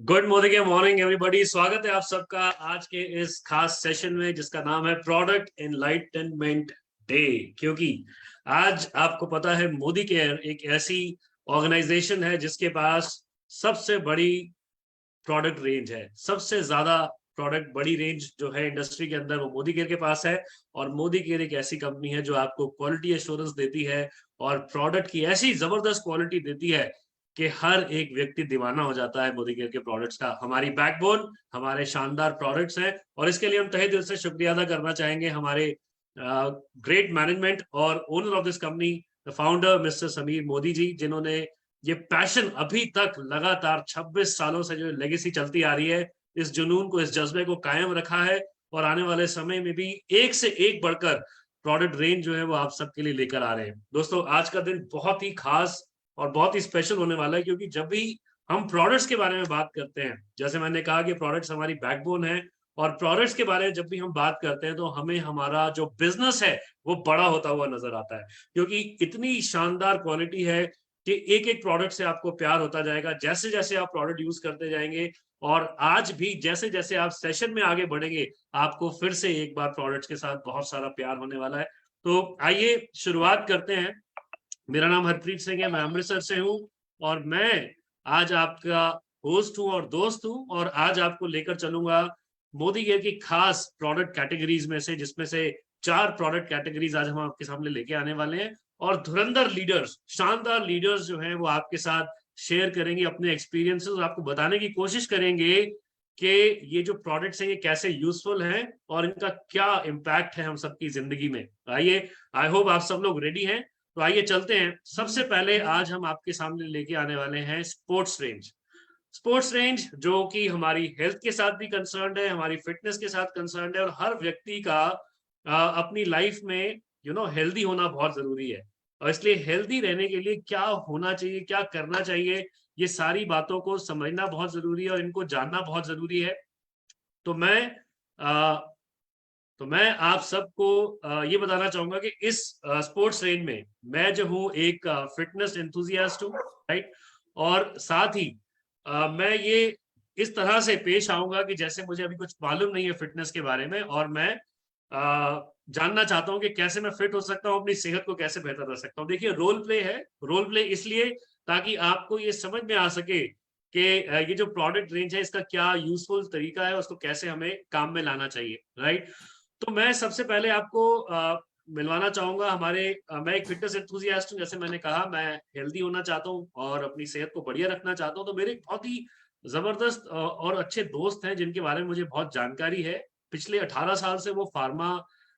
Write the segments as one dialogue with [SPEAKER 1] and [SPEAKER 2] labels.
[SPEAKER 1] Good morning morning everybody. स्वागत है आप सबका आज के इस खास सेशन में जिसका नाम है प्रोडक्ट एनलाइटनमेंट डे। क्योंकि आज आपको पता है मोदी केयर एक ऐसी ऑर्गेनाइजेशन है जिसके पास सबसे बड़ी प्रोडक्ट रेंज है। सबसे ज्यादा प्रोडक्ट बड़ी रेंज जो है इंडस्ट्री के अंदर वो मोदी केयर के पास है। और मोदी केयर एक ऐसी कंपनी है जो आपको क्वालिटी एश्योरेंस देती है और प्रोडक्ट की ऐसी जबरदस्त क्वालिटी देती है कि हर एक व्यक्ति दीवाना हो जाता है मोदी केयर के प्रोडक्ट्स का। हमारी बैकबोन हमारे शानदार प्रोडक्ट्स हैं और इसके लिए हम तहे दिल से शुक्रिया अदा करना चाहेंगे हमारे ग्रेट मैनेजमेंट और owner of this company the founder mister Sameer Modi ji, जिन्होंने ये पैशन अभी तक लगातार 26 सालों से जो लेगेसी चलती आ रही है, इस जुनून को, इस जज्बे को कायम रखा है। और आने वाले समय में भी एक से एक बढ़कर प्रोडक्ट रेंज जो है वो आप सबके लिए लेकर आ रहे हैं। दोस्तों, आज का दिन बहुत ही खास और बहुत ही स्पेशल होने वाला है, क्योंकि जब भी हम प्रोडक्ट्स के बारे में बात करते हैं, जैसे मैंने कहा कि प्रोडक्ट्स हमारी बैकबोन है, और प्रोडक्ट्स के बारे में जब भी हम बात करते हैं तो हमें हमारा जो बिजनेस है वो बड़ा होता हुआ नजर आता है, क्योंकि इतनी शानदार क्वालिटी है कि एक एक प्रोडक्ट से आपको प्यार होता जाएगा जैसे जैसे आप प्रोडक्ट यूज करते जाएंगे। और आज भी जैसे जैसे आप सेशन में आगे बढ़ेंगे, आपको फिर से एक बार प्रोडक्ट्स के साथ बहुत सारा प्यार होने वाला है। तो आइए शुरुआत करते हैं। मेरा नाम हरप्रीत सिंह है, मैं अमृतसर से हूँ और मैं आज आपका होस्ट हूँ और दोस्त हूँ, और आज आपको लेकर चलूंगा मोदी केयर की खास प्रोडक्ट कैटेगरीज में से, जिसमें से 4 प्रोडक्ट कैटेगरीज आज हम आपके सामने लेके आने वाले हैं। और धुरंधर लीडर्स, शानदार लीडर्स जो हैं वो आपके साथ शेयर करेंगे अपने एक्सपीरियंसेस और आपको बताने की कोशिश करेंगे कि ये जो प्रोडक्ट्स हैं ये कैसे यूजफुल हैं और इनका क्या इम्पैक्ट है हम सबकी जिंदगी में। आइए, आई होप आप सब लोग रेडी हैं। तो आइए चलते हैं। सबसे पहले आज हम आपके सामने लेके आने वाले हैं स्पोर्ट्स रेंज। स्पोर्ट्स रेंज जो कि हमारी हेल्थ के साथ भी कंसर्न्ड है, हमारी फिटनेस के साथ कंसर्न्ड है, और हर व्यक्ति का अपनी लाइफ में हेल्दी होना बहुत जरूरी है। और इसलिए हेल्दी रहने के लिए क्या होना चाहिए, क्या करना चाहिए, ये सारी बातों को समझना बहुत जरूरी है और इनको जानना बहुत जरूरी है। तो मैं आ, तो मैं आप सबको ये बताना चाहूंगा कि इस स्पोर्ट्स रेंज में मैं जो हूँ एक फिटनेस एंथुजियास्ट हूँ, राइट। और साथ ही मैं ये इस तरह से पेश आऊंगा कि जैसे मुझे अभी कुछ मालूम नहीं है फिटनेस के बारे में, और मैं जानना चाहता हूँ कि कैसे मैं फिट हो सकता हूँ, अपनी सेहत को कैसे बेहतर कर सकता हूँ। देखिए, रोल प्ले है। रोल प्ले इसलिए ताकि आपको ये समझ में आ सके कि ये जो प्रोडक्ट रेंज है इसका क्या यूजफुल तरीका है, उसको कैसे हमें काम में लाना चाहिए, राइट। तो मैं सबसे पहले आपको मिलवाना चाहूंगा मैं एक फिटनेस एंथुसियास्ट हूँ। जैसे मैंने कहा, मैं हेल्दी होना चाहता हूँ और अपनी सेहत को बढ़िया रखना चाहता हूँ। तो मेरे एक बहुत ही जबरदस्त और अच्छे दोस्त हैं जिनके बारे में मुझे बहुत जानकारी है। पिछले 18 साल से वो फार्मा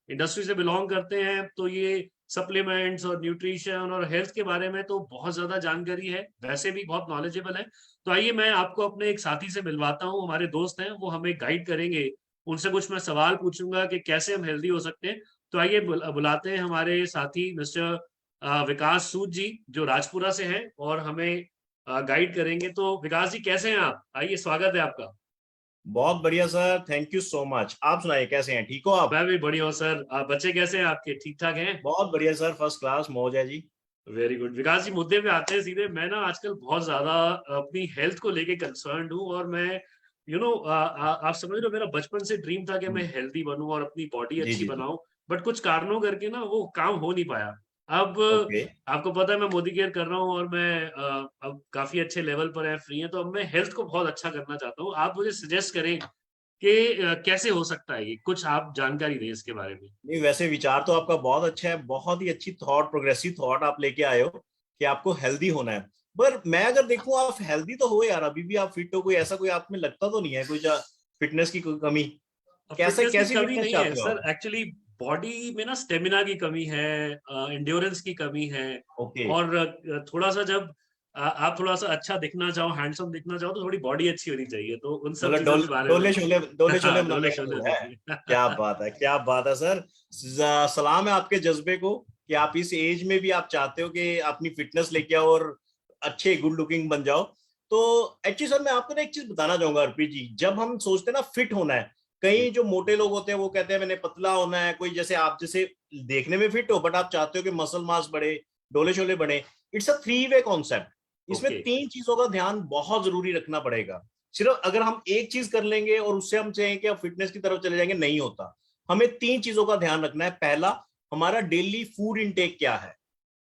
[SPEAKER 1] इंडस्ट्री से बिलोंग करते हैं, तो ये सप्लीमेंट्स और न्यूट्रिशन और हेल्थ के बारे में तो बहुत ज्यादा जानकारी है, वैसे भी बहुत नॉलेजेबल है। तो आइए, मैं आपको अपने एक साथी से मिलवाता हूँ। हमारे दोस्त हैं, वो हमें गाइड करेंगे। उनसे कुछ मैं सवाल पूछूंगा कि कैसे हम हेल्दी हो सकते हैं। तो आइए बुलाते हैं हमारे साथी मिस्टर विकास सूद जी, जो राजपुरा से हैं और हमें गाइड करेंगे। तो विकास जी, कैसे हैं आप? आइए, स्वागत है आपका।
[SPEAKER 2] बहुत बढ़िया sir, thank you so much. आप सुनाइए, कैसे हैं? ठीक हो आप?
[SPEAKER 1] मैं भी बढ़िया हूँ सर। बच्चे कैसे हैं आपके? ठीक ठाक हैं?
[SPEAKER 2] बहुत बढ़िया सर, फर्स्ट क्लास मौज है जी।
[SPEAKER 1] Very good. विकास जी, मुद्दे पे आते हैं सीधे। मैं ना आजकल बहुत ज्यादा अपनी हेल्थ को लेके कंसर्न्ड हूँ, और मैं आप समझ लो, मेरा बचपन से ड्रीम था कि मैं हेल्दी बनूं और अपनी बॉडी
[SPEAKER 2] जी
[SPEAKER 1] अच्छी
[SPEAKER 2] जी जी।
[SPEAKER 1] बनाऊं। बट कुछ कारणों करके ना वो काम हो नहीं पाया। अब
[SPEAKER 2] ओके।
[SPEAKER 1] आपको पता है मैं मोदी केयर कर रहा हूँ और मैं अब काफी अच्छे लेवल पर है, फ्री है। तो अब मैं हेल्थ को बहुत अच्छा करना चाहता हूँ। आप मुझे सजेस्ट करें कि कैसे हो सकता है ये, कुछ आप जानकारी दें इसके बारे में।
[SPEAKER 2] नहीं, वैसे विचार तो आपका बहुत अच्छा है, बहुत ही अच्छी थॉट, प्रोग्रेसिव थॉट आप लेके आए हो कि आपको हेल्दी होना है। पर मैं अगर देखूं, आप हेल्दी तो हो यार, अभी भी आप फिट हो, कोई ऐसा कोई आप में लगता तो नहीं है कोई फिटनेस की कोई कमी? कैसे,
[SPEAKER 1] फिटनेस की
[SPEAKER 2] कैसी
[SPEAKER 1] कमी
[SPEAKER 2] फिटनेस
[SPEAKER 1] नहीं है
[SPEAKER 2] चाहते हो
[SPEAKER 1] सर,
[SPEAKER 2] आप?
[SPEAKER 1] एक्चुअली बॉडी में ना स्टेमिना की कमी है, इंड्योरेंस की कमी है।
[SPEAKER 2] ओके।
[SPEAKER 1] और थोड़ा सा जब आप थोड़ा सा अच्छा दिखना चाहो, हैंडसम दिखना चाहो, तो थोड़ी बॉडी अच्छी होनी चाहिए। तो उन सब
[SPEAKER 2] मतलब
[SPEAKER 1] चीजों के बारे में
[SPEAKER 2] डोले शोले
[SPEAKER 1] हाँ,
[SPEAKER 2] बनाने
[SPEAKER 1] डोले
[SPEAKER 2] का
[SPEAKER 1] शोले
[SPEAKER 2] मूड है।
[SPEAKER 1] नहीं
[SPEAKER 2] क्या
[SPEAKER 1] है।
[SPEAKER 2] बात है, क्या बात है सर। सलाम है आपके जज्बे को कि आप इस एज में भी आप चाहते हो कि अपनी फिटनेस लेके आओ और अच्छे गुड लुकिंग बन जाओ। तो एक्चुअली सर, मैं आपको ना एक चीज बताना चाहूंगा अर्पित जी। जब हम सोचते हैं ना फिट होना है, कई जो मोटे लोग होते हैं वो कहते हैं मैंने पतला होना है, कोई जैसे आप जैसे देखने में फिट हो बट आप चाहते हो कि मसल मास बढ़े, डोले शोले बढ़े। It's a three way concept. इसमें
[SPEAKER 1] ओके।
[SPEAKER 2] तीन चीजों का ध्यान बहुत जरूरी रखना पड़ेगा। सिर्फ अगर हम एक चीज कर लेंगे और उससे हम चाहें कि अब फिटनेस की तरफ चले जाएंगे, नहीं होता। हमें 3 चीजों का ध्यान रखना है। पहला, हमारा डेली फूड इंटेक क्या है,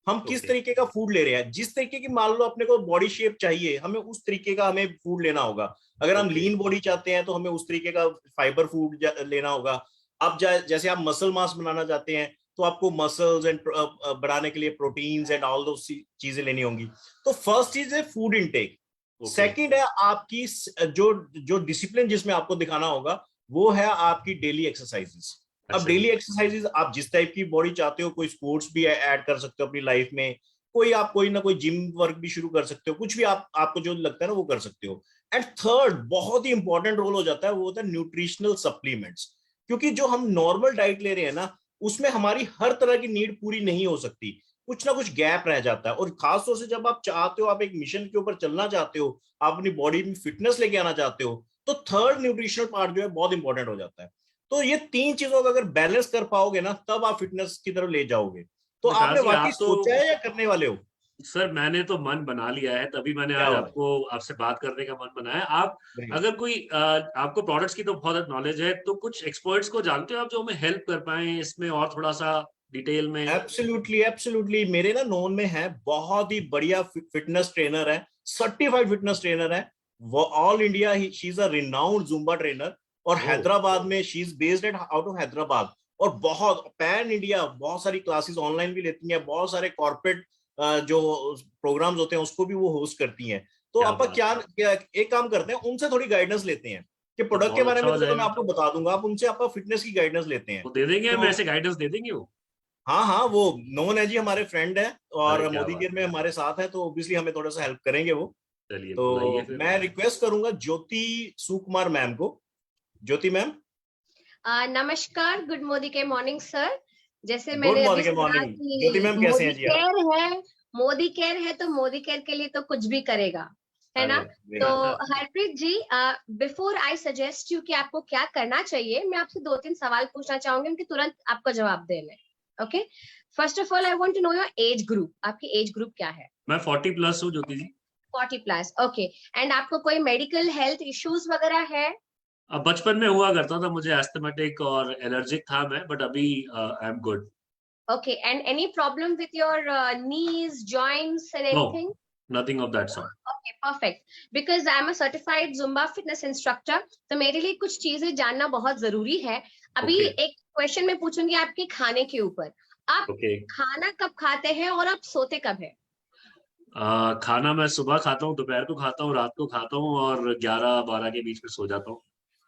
[SPEAKER 2] हम किस
[SPEAKER 1] ओके
[SPEAKER 2] तरीके का फूड ले रहे हैं। जिस तरीके की मान लो अपने को बॉडी शेप चाहिए, हमें उस तरीके का हमें फूड लेना होगा। अगर हम
[SPEAKER 1] ओके
[SPEAKER 2] लीन बॉडी चाहते हैं तो हमें उस तरीके का फाइबर फूड लेना होगा। अब जैसे आप मसल मास बनाना चाहते हैं तो आपको मसल्स एंड बढ़ाने के लिए प्रोटीन्स एंड ऑल दो चीजें लेनी होंगी। तो फर्स्ट चीज है फूड इनटेक।
[SPEAKER 1] ओके
[SPEAKER 2] सेकंड है आपकी जो जो डिसिप्लिन जिसमें आपको दिखाना होगा, वो है आपकी डेली एक्सरसाइजेस। अब
[SPEAKER 1] अच्छा
[SPEAKER 2] डेली
[SPEAKER 1] जी
[SPEAKER 2] एक्सरसाइजेस आप जिस टाइप की बॉडी चाहते हो, कोई स्पोर्ट्स भी ऐड कर सकते हो अपनी लाइफ में, कोई ना कोई जिम वर्क भी शुरू कर सकते हो, कुछ भी आपको जो लगता है ना वो कर सकते हो। एंड थर्ड बहुत ही इंपॉर्टेंट रोल हो जाता है, वो होता है न्यूट्रिशनल सप्लीमेंट्स। क्योंकि जो हम नॉर्मल डाइट ले रहे हैं ना, उसमें हमारी हर तरह की नीड पूरी नहीं हो सकती, कुछ ना कुछ गैप रह जाता है। और खासतौर से जब आप चाहते हो, आप एक मिशन के ऊपर चलना चाहते हो, आप अपनी बॉडी में फिटनेस लेके आना चाहते हो, तो थर्ड न्यूट्रिशनल पार्ट जो है बहुत इंपॉर्टेंट हो जाता है। तो ये 3 चीजों का अगर बैलेंस कर पाओगे ना, तब आप फिटनेस की तरफ ले जाओगे। तो
[SPEAKER 1] विकास
[SPEAKER 2] आपने
[SPEAKER 1] जी
[SPEAKER 2] वाकई
[SPEAKER 1] आप तो
[SPEAKER 2] सोचा है या करने वाले हो?
[SPEAKER 1] सर मैंने तो मन बना लिया है, तभी मैंने
[SPEAKER 2] क्या
[SPEAKER 1] आज
[SPEAKER 2] बात
[SPEAKER 1] आपको आपसे बात करने का मन बनाया। आप
[SPEAKER 2] है।
[SPEAKER 1] अगर कोई आपको प्रोडक्ट्स की तो बहुत नॉलेज है, तो कुछ एक्सपर्ट्स को जानते हो आप जो हमें हेल्प कर पाए इसमें और थोड़ा सा डिटेल में?
[SPEAKER 2] एब्सोल्युटली एब्सोल्युटली, मेरे ना नोन में है, बहुत ही बढ़िया फिटनेस ट्रेनर है, सर्टिफाइड फिटनेस ट्रेनर है। वो all India, she is a renowned Zumba trainer. और
[SPEAKER 1] ओ
[SPEAKER 2] हैदराबाद में she is based eight out of Hyderabad. और बहुत पैन इंडिया बहुत सारी क्लासेस ऑनलाइन भी लेती हैं, बहुत सारे कॉर्पोरेट जो प्रोग्राम्स होते हैं उसको भी वो होस्ट करती हैं। तो
[SPEAKER 1] क्या
[SPEAKER 2] आप
[SPEAKER 1] बात है,
[SPEAKER 2] एक काम करते हैं, उनसे थोड़ी गाइडेंस लेते हैं। कि
[SPEAKER 1] तो
[SPEAKER 2] प्रोडक्ट के
[SPEAKER 1] बहुत
[SPEAKER 2] बारे
[SPEAKER 1] अच्छा
[SPEAKER 2] में
[SPEAKER 1] हो
[SPEAKER 2] तो चलो मैं
[SPEAKER 1] जाएगा।
[SPEAKER 2] आपको बता दूंगा, आप उनसे आपका फिटनेस की गाइडेंस लेते हैं।
[SPEAKER 1] वो दे देंगे, हम
[SPEAKER 2] तो
[SPEAKER 1] ऐसे गाइडेंस दे देंगे वो?
[SPEAKER 2] हाँ हाँ, वो नोन है जी, हमारे फ्रेंड है
[SPEAKER 1] अरे
[SPEAKER 2] और
[SPEAKER 1] क्या
[SPEAKER 2] मोदी
[SPEAKER 1] बात
[SPEAKER 2] केयर
[SPEAKER 1] है,
[SPEAKER 2] में हमारे साथ है, तो ऑब्वियसली हमें थोड़ा सा हेल्प करेंगे वो।
[SPEAKER 1] चलिए बुलाइए
[SPEAKER 2] तो
[SPEAKER 1] फिर।
[SPEAKER 2] मैं रिक्वेस्ट करूंगा ज्योति सुकुमार मैम को। ज्योति मैम,
[SPEAKER 3] नमस्कार, गुड मॉर्निंग के मॉर्निंग सर। जैसे
[SPEAKER 2] गुड
[SPEAKER 3] मैंने अभी
[SPEAKER 2] मॉर्निंग,
[SPEAKER 3] सुना
[SPEAKER 2] मॉर्निंग। ज्योति
[SPEAKER 3] कि
[SPEAKER 2] मैम कैसे
[SPEAKER 3] मोदी
[SPEAKER 2] हैं जी आप?
[SPEAKER 3] केयर है, मोदी केयर है तो मोदी केयर के लिए तो कुछ भी करेगा, है ना।
[SPEAKER 1] अरे
[SPEAKER 3] तो हरप्रीत जी, बिफोर आई सजेस्ट यू कि आपको क्या करना चाहिए, मैं आपसे 2-3 सवाल पूछना चाहूंगी, उनके तुरंत आपका जवाब देना है। Okay, first of all I want to know your age group. आपकी एज ग्रुप क्या है?
[SPEAKER 1] मैं 40+ हूँ ज्योति जी।
[SPEAKER 3] 40+, ओके। एंड आपको कोई मेडिकल हेल्थ इश्यूज वगैरह है?
[SPEAKER 1] अब बचपन में हुआ करता था, मुझे एस्थमेटिक और एलर्जिक था मैं, बट अभी I am good.
[SPEAKER 3] Okay, and any problem with your knees, joints, and
[SPEAKER 1] no,
[SPEAKER 3] anything?
[SPEAKER 1] Nothing of that sort.
[SPEAKER 3] Okay, perfect. Because I'm a certified Zumba fitness instructor, तो मेरे लिए कुछ चीजें जानना बहुत जरूरी है। अभी
[SPEAKER 1] ओके
[SPEAKER 3] एक क्वेश्चन मैं पूछूंगी आपके खाने के ऊपर। आप
[SPEAKER 1] ओके।
[SPEAKER 3] खाना कब खाते हैं और आप सोते कब है?
[SPEAKER 1] खाना मैं सुबह खाता हूँ, दोपहर को खाता हूँ, रात को खाता हूँ, और 11-12 के बीच में सो जाता हूँ।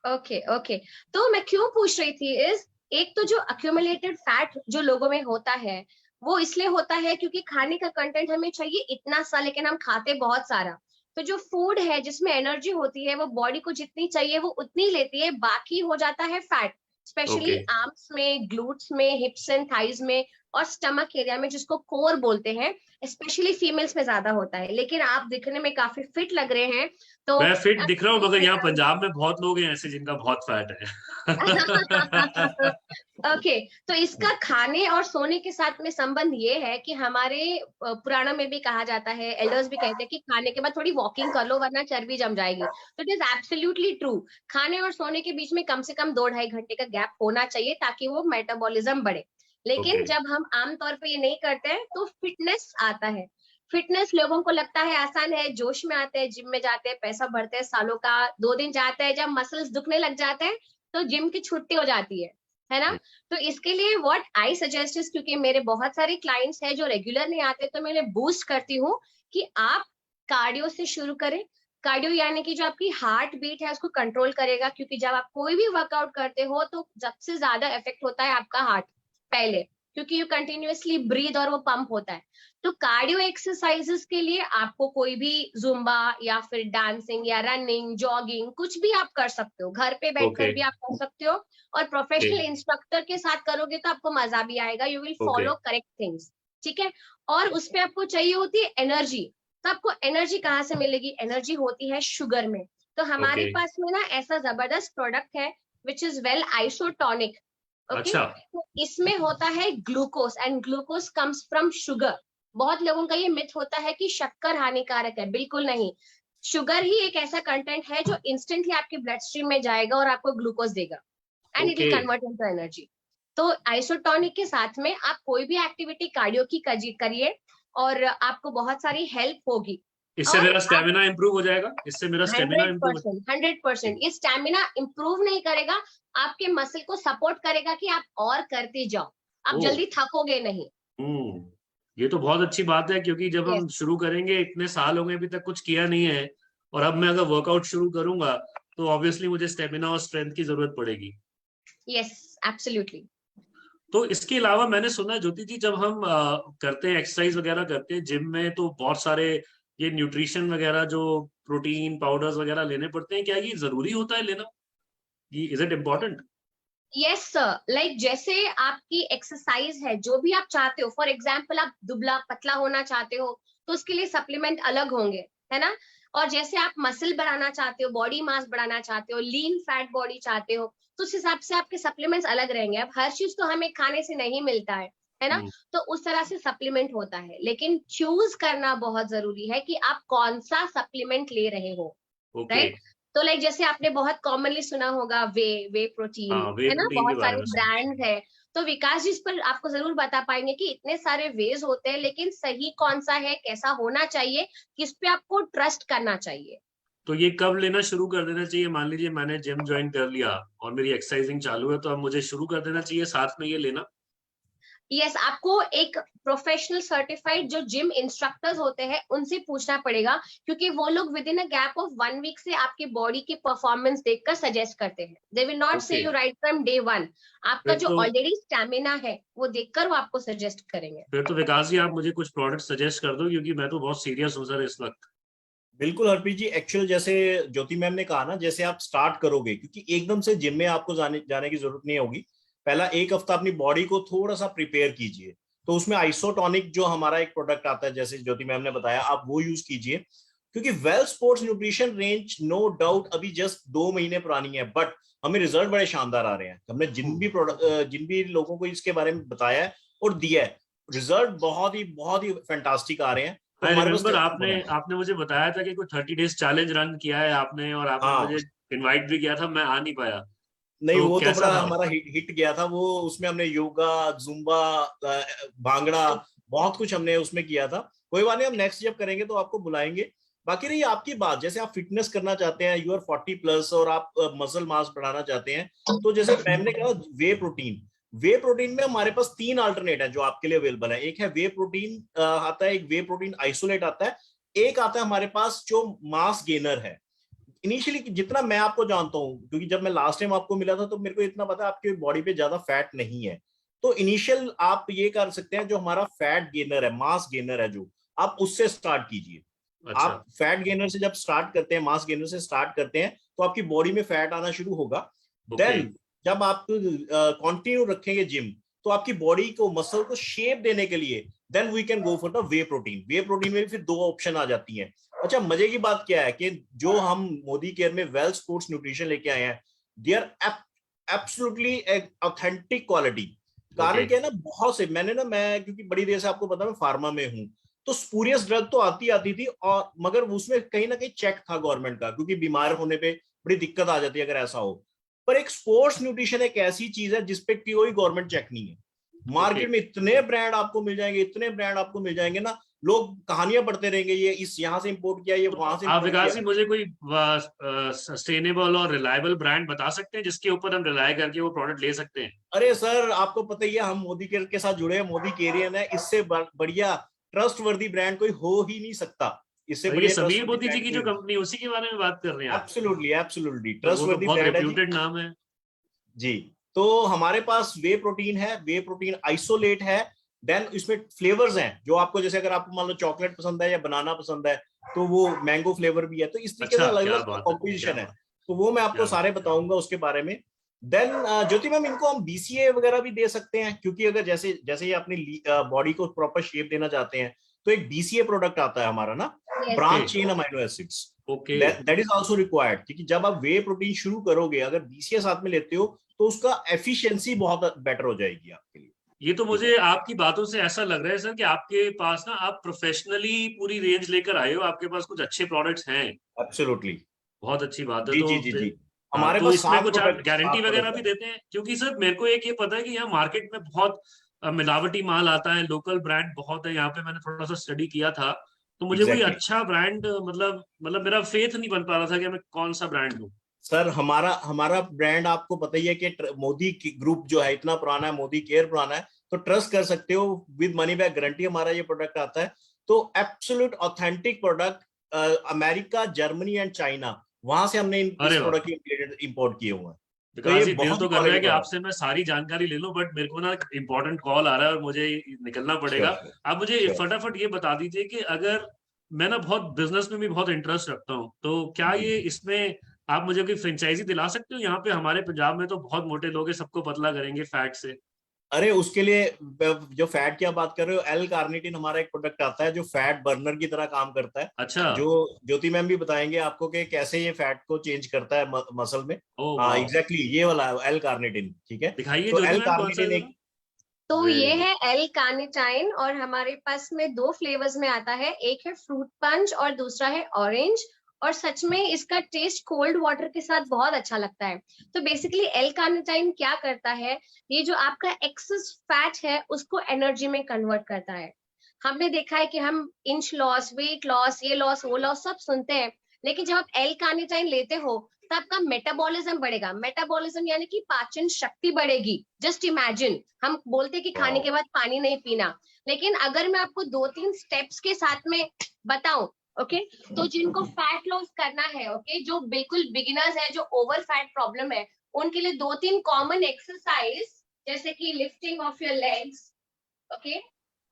[SPEAKER 3] ओके ओके, तो मैं क्यों पूछ रही थी इस, एक तो जो अक्यूमुलेटेड फैट जो लोगों में होता है, वो इसलिए होता है क्योंकि खाने का कंटेंट हमें चाहिए इतना सा, लेकिन हम खाते बहुत सारा। तो जो फूड है जिसमें एनर्जी होती है, वो बॉडी को जितनी चाहिए वो उतनी लेती है, बाकी हो जाता है फैट। स्पेशली
[SPEAKER 1] ओके
[SPEAKER 3] आर्म्स में, ग्लूट्स में, हिप्स एंड थाइज में, और स्टमक एरिया में जिसको कोर बोलते हैं, स्पेशली फीमेल्स में ज्यादा होता है। लेकिन आप दिखने में काफी फिट लग रहे हैं, तो
[SPEAKER 1] मैं फिट
[SPEAKER 3] आप
[SPEAKER 1] दिख रहा हूँ,
[SPEAKER 3] सही
[SPEAKER 1] मगर यहाँ
[SPEAKER 3] जगह।
[SPEAKER 1] पंजाब में बहुत लोग हैं ऐसे जिनका बहुत फैट है।
[SPEAKER 3] ओके, तो इसका खाने और सोने के साथ में संबंध ये है कि हमारे पुराणों में भी कहा जाता है, एल्डर्स भी कहते हैं कि खाने के बाद थोड़ी वॉकिंग कर लो वरना चर्बी जम जाएगी। तो इट इज एब्सोल्युटली ट्रू। खाने और सोने के बीच में कम से कम 2-2.5 घंटे का गैप होना चाहिए ताकि वो मेटाबॉलिज्म बढ़े। लेकिन
[SPEAKER 1] ओके
[SPEAKER 3] जब हम आमतौर पर ये नहीं करते हैं तो फिटनेस आता है। फिटनेस लोगों को लगता है आसान है, जोश में आते हैं, जिम में जाते हैं, पैसा भरते हैं सालों का, 2 दिन जाते हैं, जब मसल्स दुखने लग जाते हैं तो जिम की छुट्टी हो जाती है ना। तो इसके लिए व्हाट आई सजेस्ट इज, क्योंकि मेरे बहुत सारे क्लाइंट्स हैं जो रेगुलर नहीं आते, तो मैं बूस्ट करती हूँ कि आप कार्डियो से शुरू करें। कार्डियो यानी कि जो आपकी हार्ट बीट है उसको कंट्रोल करेगा, क्योंकि जब आप कोई भी वर्कआउट करते हो तो सबसे ज्यादा इफेक्ट होता है आपका हार्ट पहले, क्योंकि यू कंटिन्यूअसली ब्रीद और वो पंप होता है। तो कार्डियो एक्सरसाइजेस के लिए आपको कोई भी जुम्बा या फिर डांसिंग या रनिंग, जॉगिंग, कुछ भी आप कर सकते हो, घर पे बैठकर
[SPEAKER 1] ओके
[SPEAKER 3] भी आप कर सकते हो, और प्रोफेशनल इंस्ट्रक्टर के साथ करोगे तो आपको मजा भी आएगा, you will
[SPEAKER 1] okay
[SPEAKER 3] follow correct things. ठीक है। और उसपे आपको चाहिए होती है एनर्जी। तो आपको एनर्जी कहाँ से मिलेगी? एनर्जी होती है शुगर में। तो हमारे
[SPEAKER 1] ओके।
[SPEAKER 3] पास में ना ऐसा जबरदस्त प्रोडक्ट है which is well isotonic. Okay,
[SPEAKER 1] अच्छा
[SPEAKER 3] तो इसमें होता है glucose, and glucose comes from sugar. बहुत लोगों का ये मिथ होता है कि शक्कर हानिकारक है, बिल्कुल नहीं। शुगर ही एक ऐसा कंटेंट है जो इंस्टेंटली आपके ब्लड स्ट्रीम में जाएगा और आपको ग्लूकोज देगा and it will
[SPEAKER 1] Okay.
[SPEAKER 3] Convert into energy. तो आइसोटोनिक के साथ में आप कोई भी एक्टिविटी कार्डियो की करिए और आपको बहुत सारी हेल्प होगी।
[SPEAKER 1] इससे
[SPEAKER 3] और
[SPEAKER 1] मेरा
[SPEAKER 3] आप
[SPEAKER 1] स्टेमिना इंप्रूव हो जाएगा, इससे मेरा स्टेमिना इंप्रूव
[SPEAKER 3] 100% ये स्टेमिना इंप्रूव नहीं करेगा, आपके मसल को सपोर्ट करेगा कि आप और करते जाओ, आप
[SPEAKER 1] ओ।
[SPEAKER 3] जल्दी थकोगे नहीं।
[SPEAKER 1] ये तो बहुत अच्छी बात है, क्योंकि जब हम
[SPEAKER 3] Yes.
[SPEAKER 1] शुरू करेंगे, इतने साल हो गए अभी तक कुछ किया नहीं है, और अब मैं अगर वर्कआउट शुरू करूंगा तो ऑब्वियसली मुझे स्टेमिना और स्ट्रेंथ की जरूरत पड़ेगी।
[SPEAKER 3] Yes, absolutely.
[SPEAKER 1] तो इसके अलावा मैंने सुना है ज्योति जी, जब हम करते हैं एक्सरसाइज वगैरह करते हैं जिम में, तो बहुत सारे ये न्यूट्रिशन वगैरह जो प्रोटीन पाउडर्स वगैरह लेने पड़ते हैं, क्या ये जरूरी होता है लेना? ये is it important?
[SPEAKER 3] Yes sir, like जैसे आपकी एक्सरसाइज है, जो भी आप चाहते हो, फॉर एग्जाम्पल आप दुबला पतला होना चाहते हो तो उसके लिए सप्लीमेंट अलग होंगे, है ना। और जैसे आप मसल बढ़ाना चाहते हो, बॉडी मास बढ़ाना चाहते हो, लीन फैट बॉडी चाहते हो, तो उस हिसाब से आपके सप्लीमेंट्स अलग रहेंगे। अब हर चीज तो हमें खाने से नहीं मिलता है ना। तो उस तरह से सप्लीमेंट होता है, लेकिन चूज करना बहुत जरूरी है कि आप कौन सा सप्लीमेंट ले रहे हो, राइट। तो लाइक जैसे आपने बहुत कॉमनली सुना होगा वे प्रोटीन,
[SPEAKER 1] वे
[SPEAKER 3] है ना,
[SPEAKER 1] प्रोटीन के
[SPEAKER 3] बहुत
[SPEAKER 1] बारे
[SPEAKER 3] सारे
[SPEAKER 1] में सुना।
[SPEAKER 3] ब्रांड है। तो विकास जी इस पर आपको जरूर बता पाएंगे कि इतने सारे वेज होते हैं, लेकिन सही कौन सा है, कैसा होना चाहिए, किस पे आपको ट्रस्ट करना चाहिए।
[SPEAKER 1] तो ये कब लेना शुरू कर देना चाहिए? मान लीजिए मैंने जिम ज्वाइन कर लिया और मेरी एक्सरसाइजिंग चालू है, तो अब मुझे शुरू कर देना चाहिए साथ में ये लेना?
[SPEAKER 3] यस, आपको एक प्रोफेशनल सर्टिफाइड जो जिम इंस्ट्रक्टर्स होते हैं उनसे पूछना पड़ेगा, क्योंकि वो लोग within a gap of 1 week से आपकी बॉडी की परफॉर्मेंस देखकर सजेस्ट करते हैं। They will not say you right from day 1। आपका
[SPEAKER 1] फिर
[SPEAKER 3] जो
[SPEAKER 1] तो
[SPEAKER 3] ऑलरेडी स्टैमिना है वो देखकर वो आपको सजेस्ट करेंगे।
[SPEAKER 1] फिर तो विकास जी, आप मुझे कुछ प्रोडक्ट सजेस्ट कर दो, क्योंकि मैं तो बहुत सीरियस हूँ सर इस वक्त।
[SPEAKER 2] बिल्कुल हरप्रीत जी, एक्चुअल जैसे ज्योति मैम ने कहा ना, जैसे आप स्टार्ट करोगे, क्योंकि एकदम से जिम में आपको जाने की जरूरत नहीं होगी। पहला 1 हफ्ता अपनी बॉडी को थोड़ा सा प्रिपेयर कीजिए। तो उसमें आइसोटोनिक जो हमारा एक प्रोडक्ट आता है, जैसे ज्योति मैम ने बताया, आप वो यूज कीजिए। क्योंकि well sports nutrition range no doubt अभी जस्ट 2 महीने पुरानी है, बट हमें रिजल्ट बड़े शानदार आ रहे हैं। हमने जिन भी लोगों को इसके बारे में बताया है और दिया है, रिजल्ट बहुत ही फैंटास्टिक आ रहे हैं। तो
[SPEAKER 1] आई
[SPEAKER 2] हमारे पास
[SPEAKER 1] रिमेम्बर,
[SPEAKER 2] तैयार
[SPEAKER 1] आपने
[SPEAKER 2] होना है।
[SPEAKER 1] आपने मुझे बताया था कि कोई 30 डेज चैलेंज रन किया है आपने, और आपने
[SPEAKER 2] हाँ,
[SPEAKER 1] मुझे इनवाइट भी किया था, मैं आ नहीं पाया।
[SPEAKER 2] नहीं
[SPEAKER 1] तो
[SPEAKER 2] वो तो
[SPEAKER 1] कैसा
[SPEAKER 2] बड़ा
[SPEAKER 1] था?
[SPEAKER 2] हमारा हिट गया था वो। उसमें हमने योगा, जुम्बा, भांगड़ा, बहुत कुछ हमने उसमें किया था। कोई बात नहीं, हम नेक्स्ट जब करेंगे तो आपको बुलाएंगे। बाकी रही आपकी बात, जैसे आप फिटनेस करना चाहते हैं, यू आर 40+ और आप मसल मास बढ़ाना चाहते हैं, तो जैसे मैम ने कहा वे प्रोटीन में हमारे पास 3 अल्टरनेट है जो आपके लिए अवेलेबल है। एक है वे प्रोटीन आता है, एक वे प्रोटीन आइसोलेट आता है, एक आता है हमारे पास जो मास गेनर है। इनिशियली जितना मैं आपको जानता हूँ, क्योंकि जब मैं लास्ट टाइम आपको मिला था तो मेरे को इतना पता आपके बॉडी पे ज्यादा फैट नहीं है। तो इनिशियल आप ये कर सकते हैं, जो हमारा फैट गेनर है, मास गेनर है, जो आप उससे स्टार्ट कीजिए।
[SPEAKER 1] अच्छा।
[SPEAKER 2] आप फैट गेनर से जब स्टार्ट करते हैं, मास गेनर से स्टार्ट करते हैं, तो आपकी बॉडी में फैट आना शुरू होगा।
[SPEAKER 1] ओके।
[SPEAKER 2] देन जब आप कंटिन्यू रखेंगे जिम, तो आपकी बॉडी को, मसल को शेप देने के लिए then we can go for the whey protein. Whey protein में फिर 2 ऑप्शन आ जाती हैं। अच्छा, मजे की बात क्या है कि जो हम मोदी केयर में वेल स्पोर्ट्स न्यूट्रिशन लेके आए हैं, they are absolutely authentic quality. कारण क्या है ना, बहुत से मैं क्योंकि बड़ी देर से आपको पता, मैं फार्मा में हूँ, तो स्पूरियस ड्रग तो आती थी, और मगर उसमें कहीं ना कहीं चेक था गवर्नमेंट का, क्योंकि बीमार होने पे बड़ी दिक्कत आ जाती है अगर ऐसा हो। पर एक स्पोर्ट्स न्यूट्रिशन एक ऐसी चीज है जिसपे कोई गवर्नमेंट चेक नहीं है। मार्केट में इतने ब्रांड आपको मिल जाएंगे ना, लोग कहानियां पढ़ते रहेंगे, ये इस यहाँ से इंपोर्ट किया, ये वहां से
[SPEAKER 1] आप
[SPEAKER 2] इंपोर्ट
[SPEAKER 1] विकास जी
[SPEAKER 2] किया।
[SPEAKER 1] मुझे कोई सस्टेनेबल और रिलायबल ब्रांड बता सकते हैं जिसके ऊपर हम रिलाय करके वो प्रोडक्ट ले सकते हैं?
[SPEAKER 2] अरे सर, आपको पता ही है, हम मोदी केयर के साथ जुड़े हैं, मोदी केरियन है। इससे बढ़िया ट्रस्ट वर्दी ब्रांड कोई हो ही नहीं सकता। इससे
[SPEAKER 1] और ये
[SPEAKER 2] बढ़िया ट्रस्ट
[SPEAKER 1] समीर
[SPEAKER 2] वर्दी
[SPEAKER 1] मोदी जी
[SPEAKER 2] ब्रांड
[SPEAKER 1] की
[SPEAKER 2] कोई
[SPEAKER 1] जो कंपनी, उसी के बारे में बात कर रहे हैं आप?
[SPEAKER 2] एब्सोल्युटली
[SPEAKER 1] तो
[SPEAKER 2] ट्रस्ट
[SPEAKER 1] वो तो
[SPEAKER 2] वर्दी
[SPEAKER 1] बहुत
[SPEAKER 2] ब्रांड है जी।
[SPEAKER 1] रेप्यूटेड नाम है।
[SPEAKER 2] जी, तो हमारे पास वे प्रोटीन है, वे प्रोटीन आइसोलेट है। देन इसमें फ्लेवर्स हैं, जो आपको, जैसे अगर आपको मान लो चॉकलेट पसंद है या बनाना पसंद है, तो वो मैंगो फ्लेवर भी है। तो इस तरीके से
[SPEAKER 1] अच्छा,
[SPEAKER 2] अलग
[SPEAKER 1] क्या
[SPEAKER 2] अलग
[SPEAKER 1] बात है, क्या
[SPEAKER 2] कॉम्पोजिशन है।
[SPEAKER 1] बात,
[SPEAKER 2] तो वो मैं आपको
[SPEAKER 1] क्या बात।
[SPEAKER 2] सारे बताऊंगा उसके बारे में। देन ज्योति मैम, इनको हम बीसीए वगैरह भी दे सकते हैं, क्योंकि अगर जैसे जैसे ये अपनी बॉडी को प्रॉपर शेप देना चाहते हैं, तो एक बीसीए प्रोडक्ट आता है हमारा ना, branch chain amino acids,
[SPEAKER 1] okay.
[SPEAKER 2] That is also required. क्योंकि जब आप वे प्रोटीन शुरू करोगे, अगर बीसीए साथ में लेते हो, तो उसका एफिशिएंसी बहुत बेटर हो जाएगी आपके लिए।
[SPEAKER 1] ये तो मुझे आपकी बातों से ऐसा लग रहा है सर कि आपके पास ना आप प्रोफेशनली पूरी रेंज लेकर आए हो, आपके पास कुछ अच्छे प्रोडक्ट्स हैं।
[SPEAKER 2] एब्सोल्युटली।
[SPEAKER 1] बहुत अच्छी बात है।
[SPEAKER 2] जी
[SPEAKER 1] तो
[SPEAKER 2] जी जी जी।
[SPEAKER 1] हाँ,
[SPEAKER 2] हमारे
[SPEAKER 1] तो
[SPEAKER 2] पास
[SPEAKER 1] इसमें कुछ आप गारंटी
[SPEAKER 2] 7
[SPEAKER 1] वगैरह
[SPEAKER 2] प्रोडक्ट
[SPEAKER 1] भी
[SPEAKER 2] है।
[SPEAKER 1] देते हैं? क्योंकि सर मेरे को एक ये पता है कि यहाँ मार्केट में बहुत मिलावटी माल आता है, लोकल ब्रांड बहुत है यहाँ पे, मैंने थोड़ा सा स्टडी किया था, तो मुझे कोई
[SPEAKER 2] एग्जैक्टली।
[SPEAKER 1] अच्छा ब्रांड मतलब मेरा फेथ नहीं बन पा रहा था कि मैं कौन सा ब्रांड लूं।
[SPEAKER 2] सर हमारा हमारा ब्रांड आपको पता ही है कि मोदी ग्रुप जो है इतना पुराना है, मोदी केयर पुराना है, तो ट्रस्ट कर सकते हो। विद मनी बैक गारंटी हमारा ये प्रोडक्ट आता है। तो absolute authentic product, America, Germany and China, वहां से हमने इस
[SPEAKER 1] अरे वाह,
[SPEAKER 2] प्रोडक्ट के इंपोर्ट किए हुए हैं। तो ये
[SPEAKER 1] विकास जी दिल
[SPEAKER 2] बहुत
[SPEAKER 1] तो
[SPEAKER 2] ही
[SPEAKER 1] कर रहा है कि
[SPEAKER 2] क्वालिटी प्रोडक्ट।
[SPEAKER 1] आपसे मैं सारी जानकारी ले लूं, बट मेरे को ना इंपॉर्टेंट कॉल आ रहा है और मुझे निकलना
[SPEAKER 2] श्योर
[SPEAKER 1] पड़ेगा।
[SPEAKER 2] श्योर
[SPEAKER 1] आप मुझे
[SPEAKER 2] श्योर।
[SPEAKER 1] फटाफट ये बता दीजिए कि अगर मैं ना बहुत बिजनेस में भी बहुत इंटरेस्ट रखता हूँ, तो क्या
[SPEAKER 2] जी।
[SPEAKER 1] ये इसमें आप मुझे कोई फ्रेंचाइजी दिला सकते हो? यहाँ पे हमारे पंजाब में तो बहुत मोटे लोग हैं, सबको पतला करेंगे फैट से।
[SPEAKER 2] अरे उसके लिए जो फैट की आप बात कर रहे हो, एल कार्निटिन हमारा एक प्रोडक्ट आता है जो फैट बर्नर की तरह काम करता है।
[SPEAKER 1] अच्छा।
[SPEAKER 2] जो ज्योति मैम भी बताएंगे आपको कि कैसे ये फैट को चेंज करता है मसल में।
[SPEAKER 1] ओ
[SPEAKER 2] हाँ
[SPEAKER 1] वाह,
[SPEAKER 2] एग्जैक्टली, ये वाला एल कार्निटिन। ठीक है।
[SPEAKER 1] दिखाइए
[SPEAKER 2] तो
[SPEAKER 1] ज्योति
[SPEAKER 2] एल
[SPEAKER 1] मैम कौन सा है
[SPEAKER 2] कार्निटिन
[SPEAKER 1] जरा।
[SPEAKER 2] एक
[SPEAKER 3] तो
[SPEAKER 1] वेरी
[SPEAKER 3] ये
[SPEAKER 1] गुड।
[SPEAKER 3] है एल कार्निटाइन और हमारे पास में 2 फ्लेवर्स में आता है, एक है फ्रूट पंच और दूसरा है ऑरेंज। और सच में इसका टेस्ट कोल्ड वाटर के साथ बहुत अच्छा लगता है। तो बेसिकली एल कार्निटाइन क्या करता है, ये जो आपका एक्सेस फैट है उसको एनर्जी में कन्वर्ट करता है। हमने देखा है कि हम इंच लॉस, वेट लॉस, ये लॉस वो लॉस सब सुनते हैं, लेकिन जब आप एल कार्निटाइन लेते हो तो आपका मेटाबॉलिज्म बढ़ेगा। मेटाबॉलिज्म यानी कि पाचन शक्ति बढ़ेगी। जस्ट इमेजिन, हम बोलते हैं कि खाने के बाद पानी नहीं पीना, लेकिन अगर मैं आपको 2-3 स्टेप्स के साथ में बताऊं, ओके, तो जिनको फैट लॉस करना है, ओके, जो बिल्कुल बिगिनर्स है, जो ओवर फैट प्रॉब्लम है, उनके लिए 2-3 कॉमन एक्सरसाइज, जैसे कि lifting of your legs, okay,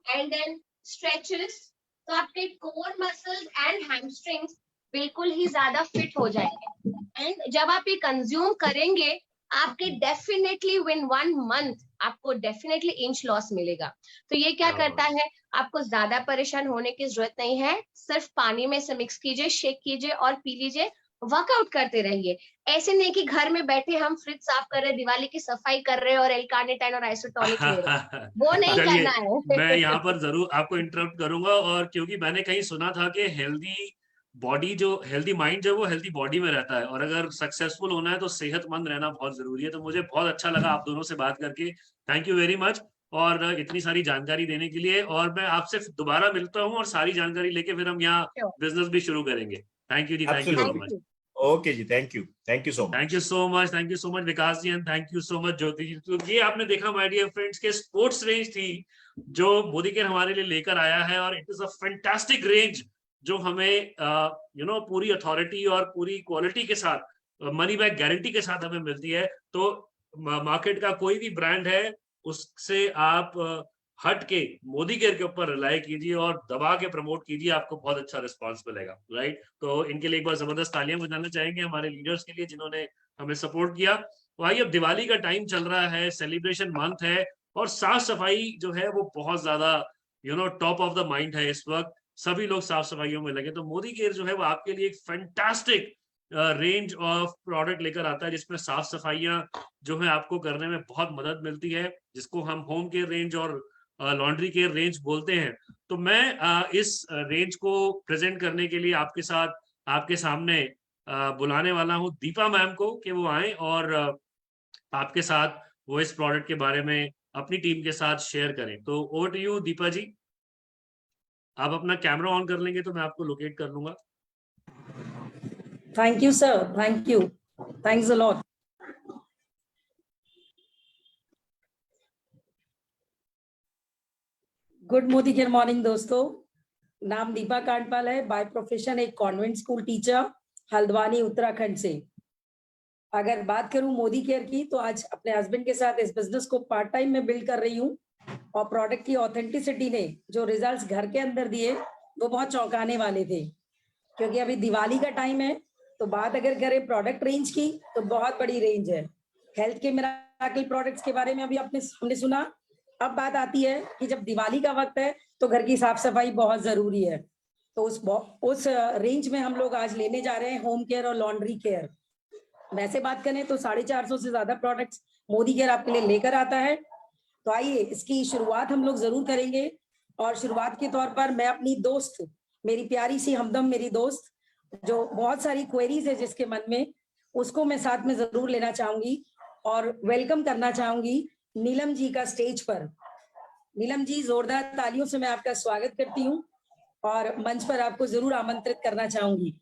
[SPEAKER 3] and then stretches, तो आपके कोर मसल्स एंड हैमस्ट्रिंग्स बिल्कुल ही ज्यादा फिट हो जाएंगे। एंड जब आप ये कंज्यूम करेंगे, आपके डेफिनेटली विन 1 मंथ आपको डेफिनेटली इंच लॉस मिलेगा। तो ये क्या
[SPEAKER 1] क्या
[SPEAKER 3] करता
[SPEAKER 1] बात।
[SPEAKER 3] है, आपको ज्यादा परेशान होने की जरूरत नहीं है, सिर्फ पानी में से मिक्स कीजिए, शेक कीजिए और पी लीजिए, वर्कआउट करते रहिए। ऐसे नहीं कि घर में बैठे हम फ्रिज साफ कर रहे, दिवाली की सफाई कर रहे और एल कार्निटाइन और आइसोटोनिक ले रहे, वो नहीं
[SPEAKER 1] चलिए,
[SPEAKER 3] करना
[SPEAKER 1] मैं यहाँ
[SPEAKER 3] है।
[SPEAKER 1] पर जरूर आपको इंटरप्ट करूंगा, और क्योंकि मैंने कहीं सुना था कि हेल्दी माइंड जो है वो हेल्दी बॉडी में रहता है, और अगर सक्सेसफुल होना है तो सेहतमंद रहना बहुत जरूरी है। तो मुझे बहुत अच्छा लगा आप दोनों से बात करके। थैंक यू वेरी मच, और इतनी सारी जानकारी देने के लिए। और मैं आपसे दोबारा मिलता हूँ और सारी जानकारी लेके फिर हम यहाँ बिजनेस भी शुरू करेंगे। Thank you ji, thank you so
[SPEAKER 3] thank
[SPEAKER 2] absolutely.
[SPEAKER 1] Much.
[SPEAKER 3] You.
[SPEAKER 2] Okay ji, thank you so
[SPEAKER 1] thank
[SPEAKER 2] much.
[SPEAKER 1] You so much, thank you so much Vikas ji, and thank you so much Jyoti ji. तो ये आपने देखा माय डियर फ्रेंड्स के sports range थी जो Modi care हमारे लिए लेकर आया है, और it is a fantastic range जो हमें पूरी अथॉरिटी और पूरी क्वालिटी के साथ, मनी बैक गारंटी के साथ हमें मिलती है। तो मार्केट का कोई भी ब्रांड है उससे आप हट के मोदी केयर के ऊपर रिलाई कीजिए और दबा के प्रमोट कीजिए, आपको बहुत अच्छा रिस्पांस मिलेगा, राइट। तो इनके लिए एक बार जबरदस्त तालियां बजाना चाहेंगे हमारे लीडर्स के लिए जिन्होंने हमें सपोर्ट किया। भाई अब दिवाली का टाइम चल रहा है, सेलिब्रेशन मंथ है, और साफ सफाई जो है वो बहुत ज्यादा टॉप ऑफ द माइंड है इस वक्त। सभी लोग साफ सफाइयों में लगे, तो मोदी केयर जो है वो आपके लिए एक फैंटास्टिक रेंज ऑफ प्रोडक्ट लेकर आता है जिसमें साफ सफाइयां जो है आपको करने में बहुत मदद मिलती है, जिसको हम होम केयर रेंज और लॉन्ड्री केयर रेंज बोलते हैं। तो मैं इस रेंज को प्रेजेंट करने के लिए आपके सामने बुलाने वाला हूं दीपा मैम को कि वो आए और आपके साथ वो इस प्रोडक्ट के बारे में अपनी टीम के साथ शेयर करें। तो ओवर टू यू दीपा जी, आप अपना कैमरा ऑन कर लेंगे तो मैं आपको लोकेट कर लूंगा।
[SPEAKER 4] Thank you, sir. Thank you. Thanks a lot. Good Modi care morning दोस्तों। नाम दीपा कांडपाल है, बाय प्रोफेशन एक convent school teacher, Haldwani Uttarakhand से। अगर बात करूं मोदी केयर की, तो आज अपने हस्बैंड के साथ इस बिजनेस को पार्ट टाइम में बिल्ड कर रही हूं, और प्रोडक्ट की ऑथेंटिसिटी ने जो रिजल्ट्स घर के अंदर दिए वो बहुत चौंकाने वाले थे। क्योंकि अभी दिवाली का टाइम है, तो बात अगर करें प्रोडक्ट रेंज की तो बहुत बड़ी रेंज है। हेल्थ के मिराकल प्रोडक्ट्स के बारे में अभी हमने सुना। अब बात आती है कि जब दिवाली का वक्त है तो घर की साफ सफाई बहुत जरूरी है, तो उस रेंज में हम लोग आज लेने जा रहे हैं होम केयर और लॉन्ड्री केयर। वैसे बात करें तो 450 से ज्यादा प्रोडक्ट्स मोदी केयर आपके लिए लेकर आता है, तो आइए इसकी शुरुआत हम लोग जरूर करेंगे। और शुरुआत के तौर पर मैं अपनी दोस्त, मेरी प्यारी सी हमदम, मेरी दोस्त जो बहुत सारी क्वेरीज है जिसके मन में, उसको मैं साथ में जरूर लेना चाहूंगी और वेलकम करना चाहूंगी नीलम जी का स्टेज पर। नीलम जी, जोरदार तालियों से मैं आपका स्वागत करती हूँ और मंच पर आपको जरूर आमंत्रित करना चाहूंगी।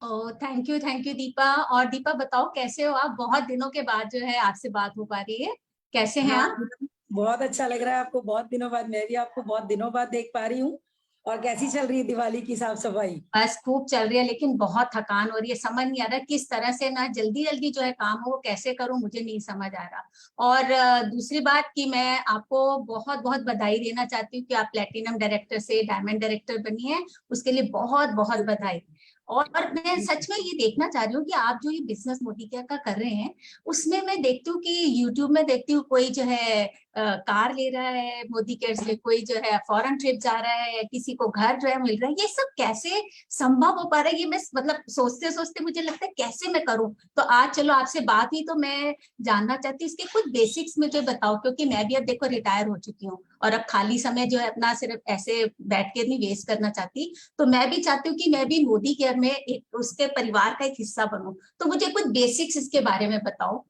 [SPEAKER 5] ओह, थैंक यू दीपा। और दीपा बताओ कैसे हो आप? बहुत दिनों के बाद जो है आपसे बात हो पा रही है, कैसे हैं
[SPEAKER 4] हाँ,
[SPEAKER 5] आप?
[SPEAKER 4] बहुत अच्छा लग रहा है आपको बहुत दिनों बाद, मैं भी आपको बहुत दिनों बाद देख पा रही हूँ। और कैसी चल रही है दिवाली की साफ सफाई?
[SPEAKER 5] बस खूब चल रही है, लेकिन बहुत थकान हो रही है। समझ नहीं आ रहा किस तरह से ना जल्दी जल्दी जो है काम हो वो कैसे करूं, मुझे नहीं समझ आ रहा। और दूसरी बात कि मैं आपको बहुत बहुत बधाई देना चाहती हूँ कि आप प्लेटिनम डायरेक्टर से डायमंड डायरेक्टर बनी है, उसके लिए बहुत बहुत बधाई। और मैं सच में ये देखना चाह रही हूँ कि आप जो ये बिजनेस मोदी केयर का कर रहे हैं, उसमें मैं देखती हूँ कि यूट्यूब में देखती हूँ कोई जो है कार ले रहा है मोदी केयर से, कोई जो है फॉरेन ट्रिप जा रहा है, किसी को घर जो है मिल रहा है। ये सब कैसे संभव हो पा रहा है? ये मैं मतलब सोचते सोचते मुझे लगता है कैसे मैं करूं। तो आज चलो आपसे बात हुई तो मैं जानना चाहती हूँ इसके कुछ बेसिक्स मुझे बताओ, क्योंकि मैं भी अब देखो रिटायर हो चुकी हूँ और अब खाली समय जो है अपना सिर्फ ऐसे बैठ के नहीं वेस्ट करना चाहती। तो मैं भी चाहती हूँ कि मैं भी मोदी केयर में एक उसके परिवार का एक हिस्सा बनूं। तो मुझे कुछ बेसिक्स इसके बारे में बताओ।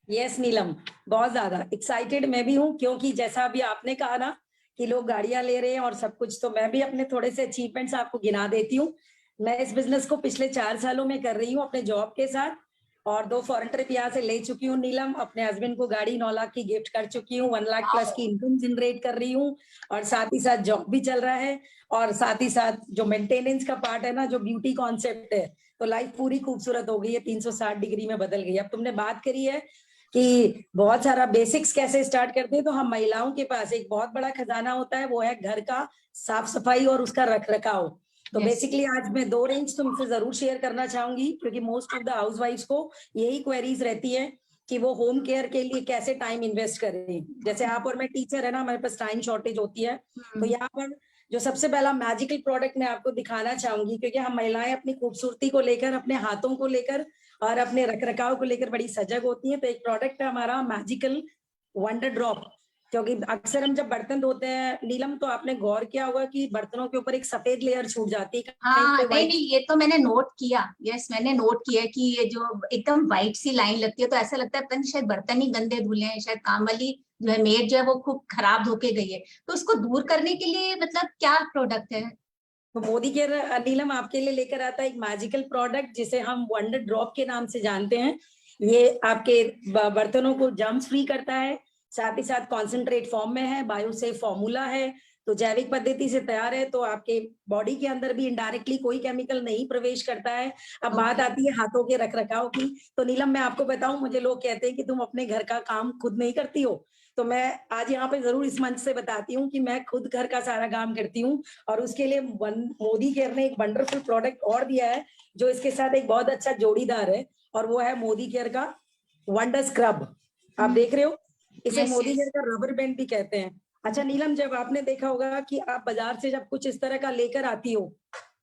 [SPEAKER 4] यस नीलम, बहुत ज्यादा एक्साइटेड मैं भी हूँ, क्योंकि जैसा अभी आपने कहा ना कि लोग गाड़ियां ले रहे हैं और सब कुछ, तो मैं भी अपने थोड़े से अचीवमेंट्स आपको गिना देती हूँ। मैं इस बिजनेस को पिछले 4 सालों में कर रही हूँ अपने जॉब के साथ, और 2 फॉरेन ट्रिप यहाँ से ले चुकी हूँ नीलम। अपने हस्बैंड को गाड़ी 9 लाख की गिफ्ट कर चुकी हूँ, 1 लाख प्लस की इनकम जनरेट कर रही हूँ, और साथ ही साथ जॉब भी चल रहा है। और साथ ही साथ जो मेंटेनेंस का पार्ट है ना, जो ब्यूटी कॉन्सेप्ट है, तो लाइफ पूरी खूबसूरत हो गई है, 360 डिग्री में बदल गई। अब तुमने बात करी है कि बहुत सारा बेसिक्स कैसे स्टार्ट करते हैं, तो हम महिलाओं के पास एक बहुत बड़ा खजाना होता है, वो है घर का साफ सफाई और उसका रख रखाव। तो बेसिकली आज मैं 2 रेंज तुमसे जरूर शेयर करना चाहूंगी, क्योंकि मोस्ट ऑफ द हाउसवाइफ्स को यही क्वेरीज रहती है कि वो होम केयर के लिए कैसे टाइम इन्वेस्ट करें। जैसे आप और मैं टीचर है ना, हमारे पास टाइम शॉर्टेज होती है। तो यहाँ पर जो सबसे पहला मैजिकल प्रोडक्ट मैं आपको दिखाना चाहूंगी, क्योंकि हम महिलाएं अपनी खूबसूरती को लेकर, अपने हाथों को लेकर और अपने रख रखाव को लेकर बड़ी सजग होती है। तो एक प्रोडक्ट है हमारा मैजिकल वंडर ड्रॉप। क्योंकि अक्सर हम जब बर्तन धोते हैं नीलम, तो आपने गौर किया होगा कि बर्तनों के ऊपर एक सफेद लेयर छूट जाती है,
[SPEAKER 5] हाँ, नहीं ये तो मैंने नोट किया। यस, मैंने नोट किया कि ये जो एकदम व्हाइट सी लाइन लगती है, तो ऐसा लगता है पता नहीं शायद बर्तन ही गंदे धुले हैं, शायद काम वाली जो है मेड जो है वो खूब खराब धोके गई है। तो उसको दूर करने के लिए मतलब क्या प्रोडक्ट है?
[SPEAKER 4] तो मोदी केयर नीलम आपके लिए लेकर आता है एक मैजिकल प्रोडक्ट जिसे हम वंडर ड्रॉप के नाम से जानते हैं। ये आपके बर्तनों को जर्म्स फ्री करता है, साथ ही साथ कॉन्सेंट्रेट फॉर्म में है, बायोसेफ फॉर्मूला है, तो जैविक पद्धति से तैयार है, तो आपके बॉडी के अंदर भी इनडायरेक्टली कोई केमिकल नहीं प्रवेश करता है। अब बात आती है हाथों के रख रखाव की। तो नीलम मैं आपको बताऊं, मुझे लोग कहते हैं कि तुम अपने घर का काम खुद नहीं करती हो, तो मैं आज यहाँ पे जरूर इस मंच से बताती हूँ कि मैं खुद घर का सारा काम करती हूँ। और उसके लिए मोदी केयर ने एक वंडरफुल प्रोडक्ट और दिया है, जो इसके साथ एक बहुत अच्छा जोड़ीदार है, और वो है मोदी केयर का वंडर स्क्रब। आप देख रहे हो, इसे मोदी केयर का रबर बैंड भी कहते हैं। अच्छा नीलम, जब आपने देखा होगा कि आप बाजार से जब कुछ इस तरह का लेकर आती हो,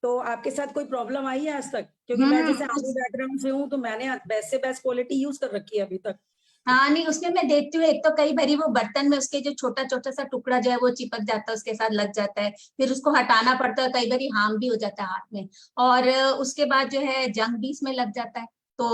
[SPEAKER 4] तो आपके साथ कोई प्रॉब्लम आई है आज तक? क्योंकि मैं जैसे आर्मी बैकग्राउंड से हूँ, तो मैंने बेस्ट से बेस्ट क्वालिटी यूज कर रखी है अभी तक।
[SPEAKER 5] हाँ, नहीं उसमें मैं देखती हूँ, एक तो कई बारी वो बर्तन में उसके जो छोटा छोटा सा टुकड़ा जो है वो चिपक जाता है, उसके साथ लग जाता है, फिर उसको हटाना पड़ता है, कई बारी हार्म भी हो जाता है हाथ में, और उसके बाद जो है जंग भी इसमें लग जाता है। तो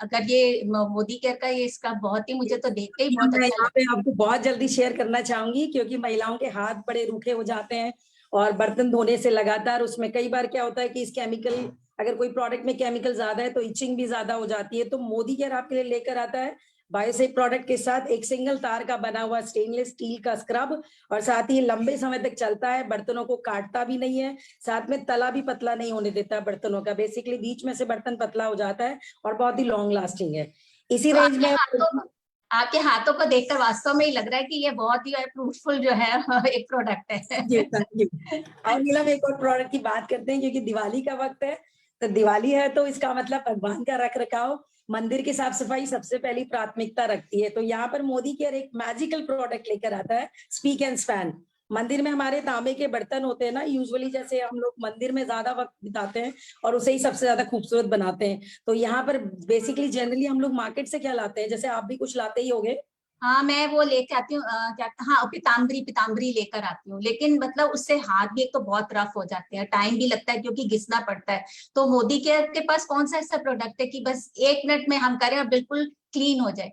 [SPEAKER 5] अगर ये मोदी केयर का ये इसका बहुत ही, मुझे तो देख के ही बहुत
[SPEAKER 4] मैं
[SPEAKER 5] अच्छा
[SPEAKER 4] यहाँ पे आपको बहुत जल्दी शेयर करना चाहूंगी, क्योंकि महिलाओं के हाथ बड़े रूखे हो जाते हैं और बर्तन धोने से लगातार उसमें कई बार क्या होता है कि इस केमिकल, अगर कोई प्रोडक्ट में केमिकल ज्यादा है तो इचिंग भी ज्यादा हो जाती है। तो मोदी केयर आपके लिए लेकर आता है बायोसेफ प्रोडक्ट के साथ एक सिंगल तार का बना हुआ स्टेनलेस स्टील का स्क्रब, और साथ ही लंबे समय तक चलता है, बर्तनों को काटता भी नहीं है, साथ में तला भी पतला नहीं होने देता बर्तनों का। बेसिकली बीच में से बर्तन पतला हो जाता है और बहुत ही लॉन्ग लास्टिंग है। इसी
[SPEAKER 5] तो
[SPEAKER 4] रेंज में
[SPEAKER 5] आपके हाथों को देखकर वास्तव में ही लग रहा है कि ये बहुत ही फ्रूटफुल जो है एक प्रोडक्ट है।
[SPEAKER 4] और नीलम एक और प्रोडक्ट की बात करते हैं, क्योंकि दिवाली का वक्त है। तो दिवाली है तो इसका मतलब भगवान का रख रखाव, मंदिर की साफ सफाई सबसे पहली प्राथमिकता रखती है। तो यहाँ पर मोदी केयर एक मैजिकल प्रोडक्ट लेकर आता है, स्पीक एंड स्पैन। मंदिर में हमारे तांबे के बर्तन होते हैं ना, यूजुअली जैसे हम लोग मंदिर में ज्यादा वक्त बिताते हैं और उसे ही सबसे ज्यादा खूबसूरत बनाते हैं। तो यहाँ पर बेसिकली जनरली हम लोग मार्केट से क्या लाते हैं, जैसे आप भी कुछ लाते ही होंगे,
[SPEAKER 5] हाँ, मैं वो लेके आती हूँ, क्या, हाँ, पिताम्बरी लेकर आती हूँ, लेकिन मतलब उससे हाथ भी एक तो बहुत रफ हो जाते हैं, टाइम भी लगता है क्योंकि घिसना पड़ता है। तो मोदी केयर के पास कौन सा ऐसा प्रोडक्ट है कि बस 1 मिनट में हम करें और बिल्कुल क्लीन हो जाए?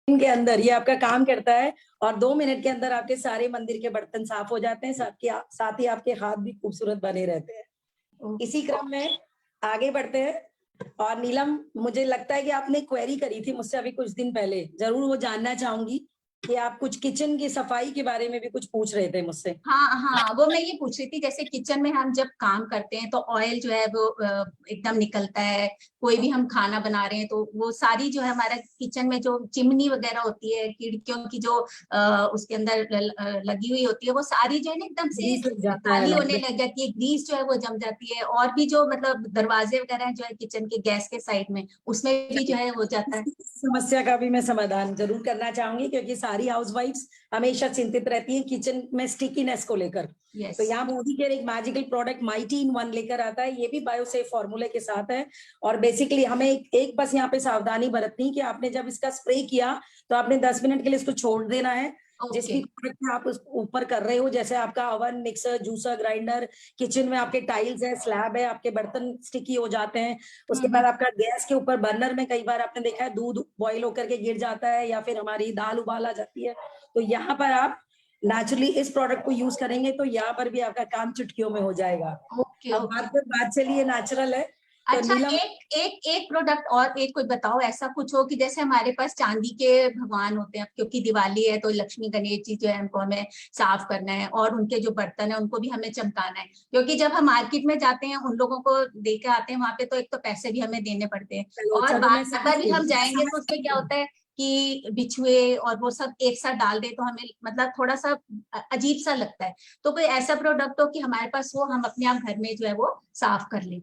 [SPEAKER 4] के अंदर ये आपका काम करता है और 2 मिनट के अंदर आपके सारे मंदिर के बर्तन साफ हो जाते हैं, साथ ही आपके हाथ भी खूबसूरत बने रहते हैं। इसी क्रम में आगे बढ़ते हैं। और नीलम, मुझे लगता है कि आपने क्वेरी करी थी मुझसे अभी कुछ दिन पहले, जरूर वो जानना चाहूंगी कि आप कुछ किचन की सफाई के बारे में भी कुछ पूछ रहे थे मुझसे।
[SPEAKER 5] हाँ हाँ, वो मैं ये पूछ रही थी, जैसे किचन में हम जब काम करते हैं तो ऑयल जो है वो एकदम निकलता है, कोई भी हम खाना बना रहे हैं तो वो सारी जो है हमारा किचन में जो चिमनी वगैरह होती है, खिड़कियों की जो उसके अंदर लगी हुई होती है, वो सारी जो है ना एकदम से
[SPEAKER 4] ग्रीस लग जाता है
[SPEAKER 5] काली
[SPEAKER 4] अलग
[SPEAKER 5] होने
[SPEAKER 4] में।
[SPEAKER 5] लग जाती है, ग्रीस जो है वो जम जाती है। और भी जो मतलब दरवाजे वगैरह जो है किचन के गैस के साइड में, उसमें भी जो है हो जाता है।
[SPEAKER 4] समस्या का भी मैं समाधान जरूर करना चाहूंगी, क्योंकि सारी हाउसवाइफ्स हमेशा चिंतित रहती हैं किचन में स्टिकीनेस को लेकर।
[SPEAKER 5] यस।
[SPEAKER 4] तो यहाँ मोदी केयर एक magical product mighty in one लेकर आता है, ये भी बायोसेफ फॉर्मूले के साथ है। और बेसिकली हमें एक बस यहाँ पे सावधानी बरतनी कि आपने जब इसका स्प्रे किया तो आपने 10 मिनट के लिए इसको छोड़ देना है। जिस भी प्रोडक्ट में आप उस ऊपर कर रहे हो, जैसे आपका oven, mixer, juicer, grinder, kitchen में आपके टाइल्स है, स्लैब है, आपके बर्तन स्टिकी हो जाते हैं। उसके बाद आपका गैस के ऊपर बर्नर में कई बार आपने देखा है दूध बॉईल होकर के गिर जाता है, या फिर हमारी दाल उबाल आ जाती है। तो यहाँ पर आप नेचुरली इस प्रोडक्ट को यूज करेंगे तो यहाँ पर भी आपका काम चुटकियों में हो जाएगा।
[SPEAKER 5] ओके
[SPEAKER 4] अब बात चलिए नेचुरल है तो
[SPEAKER 5] अच्छा,
[SPEAKER 4] नीलम,
[SPEAKER 5] एक प्रोडक्ट और एक कोई बताओ, ऐसा कुछ हो कि जैसे हमारे पास चांदी के भगवान होते हैं, क्योंकि दिवाली है तो लक्ष्मी गणेश जी जो है उनको हमें साफ करना है, और उनके जो बर्तन है उनको भी हमें चमकाना है, क्योंकि जब हम मार्केट में जाते हैं उन लोगों को दे के आते हैं वहां पे, तो एक तो पैसे भी हमें देने पड़ते हैं, और
[SPEAKER 4] चलो मैं
[SPEAKER 5] बार बार भी हम जाएंगे तो उसमें क्या होता है कि बिछुए और वो सब एक साथ डाल दे तो हमें मतलब थोड़ा सा अजीब सा लगता है। तो कोई ऐसा प्रोडक्ट हो कि हमारे पास हो, हम अपने आप घर में जो है वो साफ कर लें।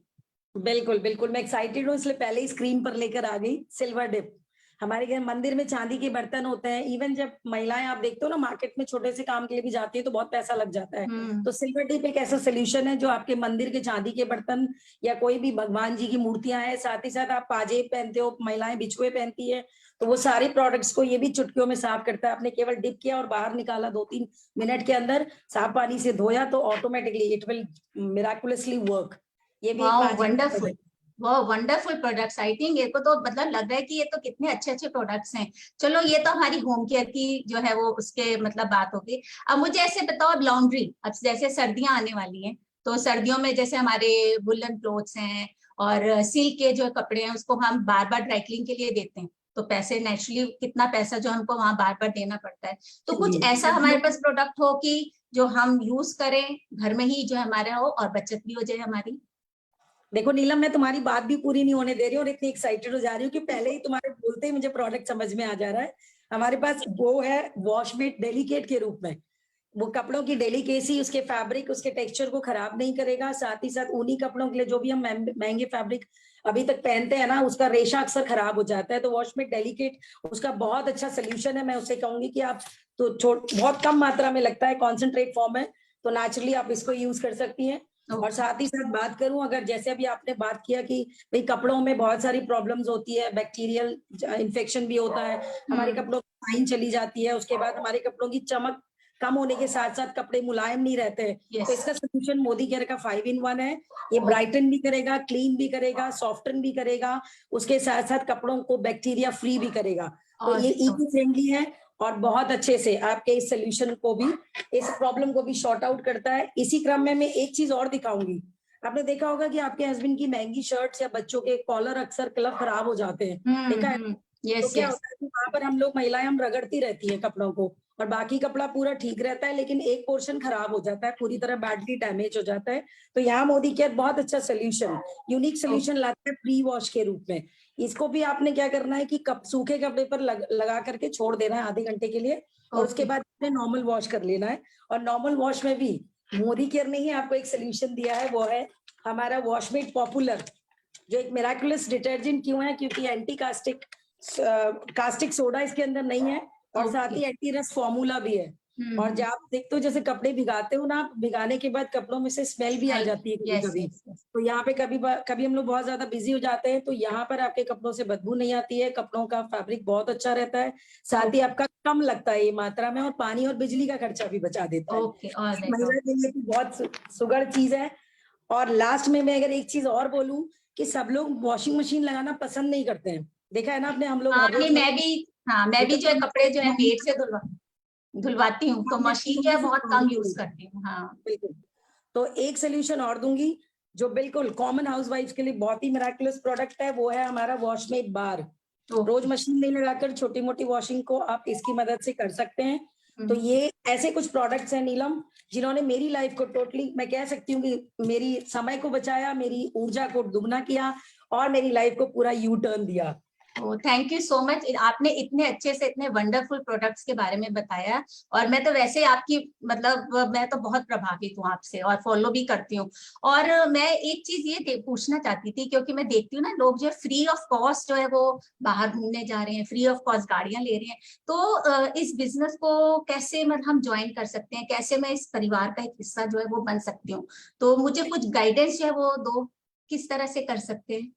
[SPEAKER 4] बिल्कुल बिल्कुल, मैं एक्साइटेड हूँ इसलिए पहले ही स्क्रीन पर लेकर आ गई सिल्वर डिप। हमारे घर मंदिर में चांदी के बर्तन होते हैं, इवन जब महिलाएं आप देखते हो ना मार्केट में छोटे से काम के लिए भी जाती है तो बहुत पैसा लग जाता है। तो सिल्वर डिप एक ऐसा सोल्यूशन है जो आपके मंदिर के चांदी के बर्तन या कोई भी भगवान जी की मूर्तियां हैं, साथ ही साथ आप पाजेब पहनते हो, महिलाएं बिछुए पहनती है, तो वो सारे प्रोडक्ट्स को ये भी चुटकियों में साफ करता है। आपने केवल डिप किया और बाहर निकाला, 2-3 मिनट के अंदर साफ पानी से धोया तो automatically it will miraculously work. ये भी एक
[SPEAKER 5] वाओ,
[SPEAKER 4] मैजिक
[SPEAKER 5] वंडरफुल, वाह, वंडरफुल प्रोडक्ट्स। आई थिंक ये को तो मतलब लग रहा है कि ये तो कितने अच्छे अच्छे प्रोडक्ट्स हैं। चलो, ये तो हमारी होम केयर की जो है वो उसके मतलब बात होगी। अब मुझे ऐसे बताओ, अब लॉन्ड्री, अब जैसे सर्दियां आने वाली हैं, तो सर्दियों में जैसे हमारे वुलन क्लोथ्स हैं और सिल्क के जो कपड़े हैं उसको हम बार बार ड्राई क्लीन के लिए देते हैं, तो पैसे नेचुरली कितना पैसा जो हमको वहां बार बार देना पड़ता है। तो कुछ ऐसा हमारे पास प्रोडक्ट हो कि जो हम यूज करें घर में ही, जो हमारे हो और बचत भी हो जाए हमारी।
[SPEAKER 4] देखो नीलम, मैं तुम्हारी बात भी पूरी नहीं होने दे रही और इतनी एक्साइटेड हो जा रही हूँ कि पहले ही तुम्हारे बोलते ही मुझे प्रोडक्ट समझ में आ जा रहा है। हमारे पास वो है वॉशमेट डेलिकेट के रूप में। वो कपड़ों की डेलिकेसी, उसके फैब्रिक, उसके टेक्सचर को खराब नहीं करेगा। साथ ही साथ ऊनी कपड़ों के लिए जो भी हम महंगे फैब्रिक अभी तक पहनते हैं ना, उसका रेशा अक्सर खराब हो जाता है, तो वॉशमेट डेलिकेट उसका बहुत अच्छा सोल्यूशन है। मैं उससे कहूंगी कि आप तो बहुत कम मात्रा में लगता है, कॉन्सेंट्रेट फॉर्म है, तो नेचुरली आप इसको यूज कर सकती हैं। और साथ ही साथ बात करूं, अगर जैसे अभी आपने बात किया कि भाई कपड़ों में बहुत सारी प्रॉब्लम्स होती है, बैक्टीरियल इन्फेक्शन भी होता है, हमारे कपड़ों की शाइन चली जाती है, उसके बाद हमारे कपड़ों की चमक कम होने के साथ साथ कपड़े मुलायम नहीं रहते हैं। तो इसका सोल्यूशन मोदी केयर का 5-in-1 है। ये ब्राइटन भी करेगा, क्लीन भी करेगा, सॉफ्टन भी करेगा, उसके साथ साथ कपड़ों को बैक्टीरिया फ्री भी करेगा। तो ये इको फ्रेंडली है और बहुत अच्छे से आपके इस सोल्यूशन को भी, इस प्रॉब्लम को भी शॉर्ट आउट करता है। इसी क्रम में मैं एक चीज और दिखाऊंगी। आपने देखा होगा कि आपके हस्बैंड की महंगी शर्ट्स या बच्चों के कॉलर अक्सर कलर खराब हो जाते हैं, देखा है? तो क्या होता है कि वहां पर हम लोग महिलाएं हम रगड़ती रहती हैं कपड़ों को, और बाकी कपड़ा पूरा ठीक रहता है, लेकिन एक पोर्शन खराब हो जाता है, पूरी तरह बैडली डैमेज हो जाता है। तो यहाँ मोदी केयर बहुत अच्छा सोल्यूशन, यूनिक सोल्यूशन लाता है प्री वॉश के रूप में। इसको भी आपने क्या करना है कि सूखे कपड़े पर लगा करके छोड़ देना है आधे घंटे के लिए, और उसके बाद आपने नॉर्मल वॉश कर लेना है। और नॉर्मल वॉश में भी मोदी केयर ने ही आपको एक सोल्यूशन दिया है, वो है हमारा वॉशमेट पॉपुलर, जो एक मिराकुलस डिटर्जेंट क्यों है, क्योंकि एंटी कास्टिक सोडा इसके अंदर नहीं है, और साथ ही एंटी रस्ट फॉर्मूला भी है। और जब आप देखते हो जैसे कपड़े भिगाते हो ना, आप भिगाने के बाद कपड़ों में से स्मेल भी आ जाती है कभी कभी। तो यहाँ पे कभी हम लोग बहुत ज्यादा बिजी हो जाते हैं, तो यहाँ पर आपके कपड़ों से बदबू नहीं आती है, कपड़ों का फैब्रिक बहुत अच्छा रहता है, साथ ही आपका कम लगता है ये मात्रा में, और पानी और बिजली का खर्चा भी बचा देता है। महिला के लिए बहुत सुगढ़ चीज है। और लास्ट में मैं अगर एक चीज और बोलूं कि सब लोग वॉशिंग मशीन लगाना पसंद नहीं करते हैं, देखा है ना आपने, हम लोग
[SPEAKER 5] मैं भी जो है कपड़े जो है मेड से धुलवाती हूँ, तो मशीन जो है बहुत कम यूज करती हूँ। हाँ
[SPEAKER 4] बिल्कुल। तो एक सोल्यूशन और दूंगी जो बिल्कुल कॉमन हाउसवाइफ के लिए बहुत ही मिराकुलस प्रोडक्ट है, वो है हमारा वॉशमेट बार। रोज मशीन नहीं लगाकर छोटी मोटी वॉशिंग को आप इसकी मदद से कर सकते हैं। तो ये ऐसे कुछ प्रोडक्ट्स हैं नीलम, जिन्होंने मेरी लाइफ को टोटली, मैं कह सकती हूँ कि मेरी समय को बचाया, मेरी ऊर्जा को दुगना किया और मेरी लाइफ को पूरा यू टर्न दिया।
[SPEAKER 5] थैंक यू सो मच, आपने इतने अच्छे से इतने वंडरफुल प्रोडक्ट्स के बारे में बताया, और मैं तो वैसे आपकी मतलब मैं तो बहुत प्रभावित हूँ आपसे और फॉलो भी करती हूँ। और मैं एक चीज ये पूछना चाहती थी, क्योंकि मैं देखती हूँ ना लोग जो है फ्री ऑफ कॉस्ट जो है वो बाहर घूमने जा रहे हैं, फ्री ऑफ कॉस्ट गाड़ियां ले रहे हैं, तो इस बिजनेस को कैसे मतलब हम ज्वाइन कर सकते हैं, कैसे मैं इस परिवार का एक हिस्सा जो है वो बन सकती हूँ, तो मुझे कुछ गाइडेंस जो है वो दो, किस तरह से कर सकते हैं।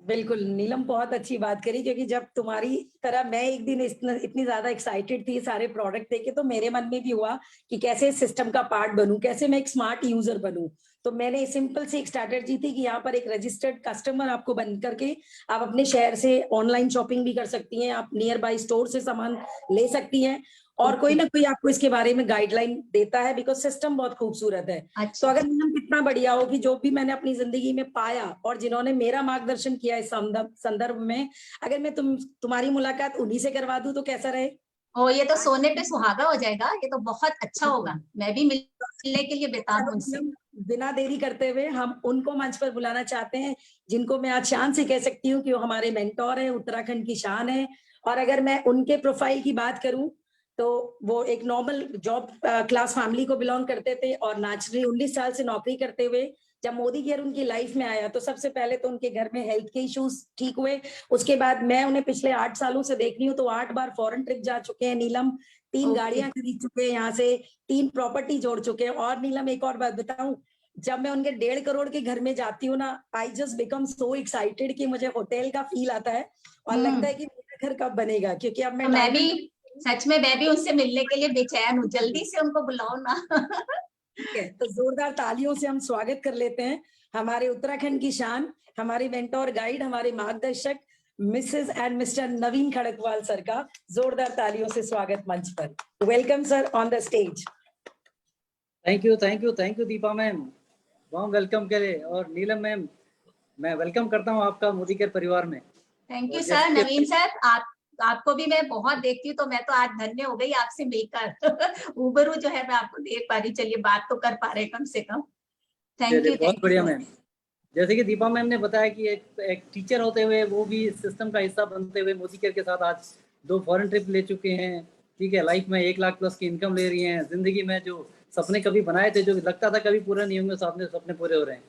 [SPEAKER 4] बिल्कुल नीलम, बहुत अच्छी बात करी, क्योंकि जब तुम्हारी तरह मैं एक दिन इतनी ज्यादा एक्साइटेड थी सारे प्रोडक्ट देखे, तो मेरे मन में भी हुआ कि कैसे सिस्टम का पार्ट बनूं, कैसे मैं एक स्मार्ट यूजर बनूं। तो मैंने सिंपल सी एक स्ट्रैटेजी थी कि यहाँ पर एक रजिस्टर्ड कस्टमर आपको बन करके आप अपने शहर से ऑनलाइन शॉपिंग भी कर सकती हैं, आप नियर बाय स्टोर से सामान ले सकती हैं, और कोई ना कोई आपको इसके बारे में गाइडलाइन देता है, बिकॉज सिस्टम बहुत खूबसूरत है। तो अगर नीलम कितना बढ़िया हो कि जो भी मैंने अपनी जिंदगी में पाया और जिन्होंने मेरा मार्गदर्शन किया इस संदर्भ में, अगर मैं तुम्हारी मुलाकात उन्हीं से करवा दूं तो कैसा रहे?
[SPEAKER 5] ये तो सोने पे सुहागा हो जाएगा, ये तो बहुत अच्छा होगा, मैं भी मिलने के लिए बेताब हूं उनसे।
[SPEAKER 4] बिना देरी करते हुए हम उनको मंच पर बुलाना चाहते हैं, जिनको मैं आज शान से कह सकती हूँ कि वो हमारे मेंटोर है, उत्तराखंड की शान है। और अगर मैं उनके प्रोफाइल की बात करूं तो वो एक नॉर्मल जॉब क्लास फैमिली को बिलोंग करते थे, और नेचुरली 19 साल से नौकरी करते हुए जब मोदी केयर उनकी लाइफ में आया, तो सबसे पहले तो उनके घर में हेल्थ के इश्यूज ठीक हुए। उसके बाद मैं उन्हें पिछले 8 सालों से देख रही हूँ, तो 8 बार फॉरेन ट्रिप जा चुके हैं नीलम, 3 गाड़ियां खरीद चुके हैं, यहाँ से 3 प्रॉपर्टी जोड़ चुके हैं। और नीलम एक और बात बताऊं, जब मैं उनके 1.5 करोड़ के घर में जाती हूँ ना, I just become so excited कि मुझे होटल का फील आता है और लगता है कि मेरा घर कब बनेगा, क्योंकि अब
[SPEAKER 5] मैं भी सच में मैं भी उनसे मिलने के लिए बेचैन हूँ, जल्दी से उनको बुलाओ ना।
[SPEAKER 4] ठीक है, तो जोरदार तालियों से हम स्वागत कर लेते हैं हमारे उत्तराखंड की शान, हमारे मेंटोर गाइड, हमारे मार्गदर्शक Mrs and mister Naveen Kharkwal sir का जोरदार तालियों से स्वागत मंच पर। Welcome sir on the stage.
[SPEAKER 6] Thank you Deepa ma'am, warm welcome करे। और नीलम मैम, मैं वेलकम करता हूँ आपका मोदी केयर परिवार में।
[SPEAKER 5] Thank you sir. Naveen sir, आपको भी मैं बहुत देखती हूँ, तो मैं तो आज धन्य हो गई आपसे मिलकर। उबरू जो है मैं आपको देख पा रही, चलिए बात तो कर पा रहे कम से कम। Thank you.
[SPEAKER 6] बहुत बढ़िया मैम। जैसे कि दीपा मैम ने बताया कि एक टीचर होते हुए वो भी सिस्टम का हिस्सा बनते हुए मोदी केयर के साथ आज 2 फॉरेन ट्रिप ले चुके हैं। ठीक है, लाइफ में 1 लाख प्लस की इनकम ले रही हैं। जिंदगी में जो सपने कभी बनाए थे, जो लगता था कभी पूरा नहीं होंगे, सपने पूरे हो रहे हैं।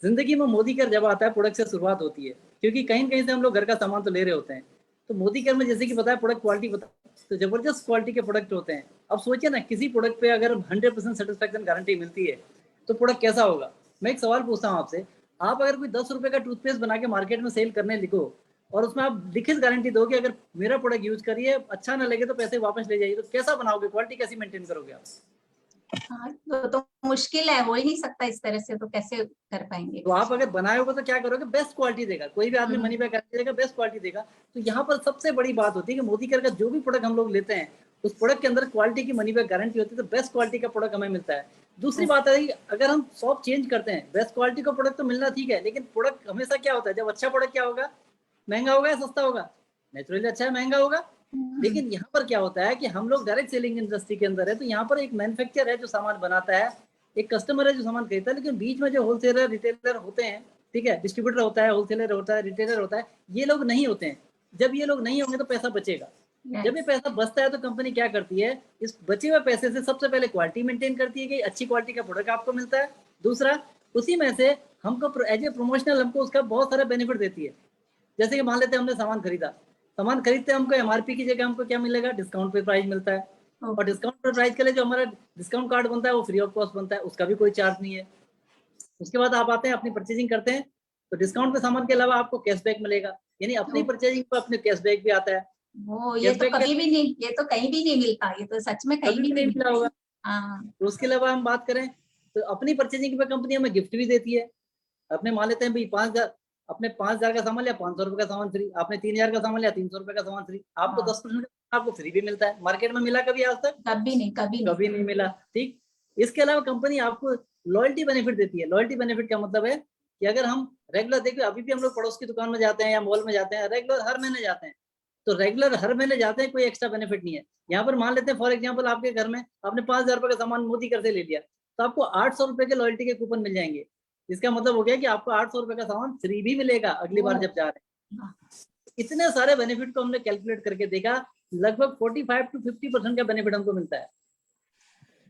[SPEAKER 6] जिंदगी में मोदी केयर जब आता है, प्रोडक्ट से शुरुआत होती है, क्योंकि कहीं कहीं से हम लोग घर का सामान तो ले रहे होते हैं। तो मोदी केयर में जैसे कि बताया प्रोडक्ट क्वालिटी तो जबरदस्त क्वालिटी के प्रोडक्ट होते हैं। अब सोचिए ना, किसी प्रोडक्ट पे अगर 100% सेटिस्फेक्शन गारंटी मिलती है तो प्रोडक्ट कैसा होगा। मैं एक सवाल पूछता हूँ आपसे, आप अगर कोई 10 रुपए का टूथपेस्ट बना के मार्केट में सेल करने लिखो और उसमें आप लिखित गारंटी दो कि अगर मेरा प्रोडक्ट यूज करिए, अच्छा ना लगे तो पैसे वापस ले जाइए, तो कैसा बनाओगे, क्वालिटी कैसी मेंटेन करोगे आप?
[SPEAKER 5] हाँ, तो मुश्किल है, हो ही नहीं सकता इस तरह से, तो कैसे कर पाएंगे।
[SPEAKER 6] तो आप अगर बनाए होगे तो क्या करोगे, बेस्ट क्वालिटी देगा। कोई भी आदमी मनी बैक गारंटी देगा, बेस्ट क्वालिटी देगा। तो यहाँ पर सबसे बड़ी बात होती है कि मोदी केयर का जो भी प्रोडक्ट हम लोग लेते हैं, उस प्रोडक्ट के अंदर क्वालिटी की मनी बैक गारंटी होती है, तो बेस्ट क्वालिटी का प्रोडक्ट हमें मिलता है। दूसरी बात है, अगर हम शॉप चेंज करते हैं, बेस्ट क्वालिटी का प्रोडक्ट तो मिलना ठीक है, लेकिन प्रोडक्ट हमेशा क्या होता है, जब अच्छा प्रोडक्ट क्या होगा, महंगा होगा या सस्ता होगा? नेचुरली अच्छा है, महंगा होगा। लेकिन यहाँ पर क्या होता है कि हम लोग डायरेक्ट सेलिंग इंडस्ट्री के अंदर है, तो यहाँ पर एक मैन्युफैक्चरर है जो सामान बनाता है, एक कस्टमर है जो सामान खरीदता है, लेकिन बीच में जो होलसेलर रिटेलर होते हैं, ठीक है, डिस्ट्रीब्यूटर होता है, होलसेलर होता है, रिटेलर होता है, ये लोग नहीं होते हैं। जब ये लोग नहीं होंगे तो पैसा बचेगा। जब ये पैसा बचता है तो कंपनी क्या करती है, इस बचे हुए पैसे से सबसे पहले क्वालिटी मेंटेन करती है कि अच्छी क्वालिटी का प्रोडक्ट आपको मिलता है। दूसरा, उसी में से हमको एज ए प्रमोशनल हमको उसका बहुत सारा बेनिफिट देती है। जैसे कि मान लेते हैं हमने सामान खरीदा, सामान खरीदते हमको एमआरपी की जगह हमको क्या मिलेगा, डिस्काउंट पे प्राइस मिलता है। और डिस्काउंट प्राइस के लिए जो हमारा डिस्काउंट कार्ड बनता है वो फ्री ऑफ कॉस्ट बनता है, उसका भी कोई चार्ज नहीं है। उसके बाद आप आते हैं अपनी परचेजिंग करते हैं तो डिस्काउंट के सामान के अलावा आपको कैशबैक मिलेगा, यानी अपनी परचेजिंग पर अपने कैशबैक भी आता है।
[SPEAKER 5] वो ये तो कभी भी नहीं, ये तो कहीं भी नहीं मिलता, ये तो सच में कहीं भी नहीं
[SPEAKER 6] मिला होगा।
[SPEAKER 5] हाँ।
[SPEAKER 6] तो उसके अलावा हम बात करें तो अपनी परचेजिंग पे कंपनी हमें गिफ्ट भी देती है। अपने मान लेते हैं भाई 5,000, अपने 5,000 का सामान लिया 500 रुपए का सामान फ्री, आपने 3,000 का सामान लिया 300 रुपए का सामान फ्री, आपको 10% आपको फ्री भी मिलता है। मार्केट में मिला कभी आज तक?
[SPEAKER 5] कभी नहीं,
[SPEAKER 6] कभी नहीं मिला। ठीक, इसके अलावा कंपनी आपको लॉयल्टी बेनिफिट देती है। लॉयल्टी बेनिफिट का मतलब है कि अगर हम रेगुलर, देखिए अभी भी हम लोग पड़ोस की दुकान में जाते हैं या मॉल में जाते हैं, रेगुलर हर महीने जाते हैं, तो रेगुलर हर महीने जाते हैं, कोई एक्स्ट्रा बेनिफिट नहीं है। यहाँ पर मान लेते हैं फॉर एग्जाम्पल आपके घर में आपने 5,000 रुपए का सामान मोदी कर से ले लिया, तो आपको 800 रुपए के लॉयल्टी के कूपन मिल जाएंगे। इसका मतलब हो गया कि आपको 800 रुपए का सामान फ्री भी मिलेगा अगली बार जब जा रहे हैं। इतने सारे बेनिफिट को हमने कैलकुलेट करके देखा, लगभग 45 to 50% का बेनिफिट हमको मिलता है।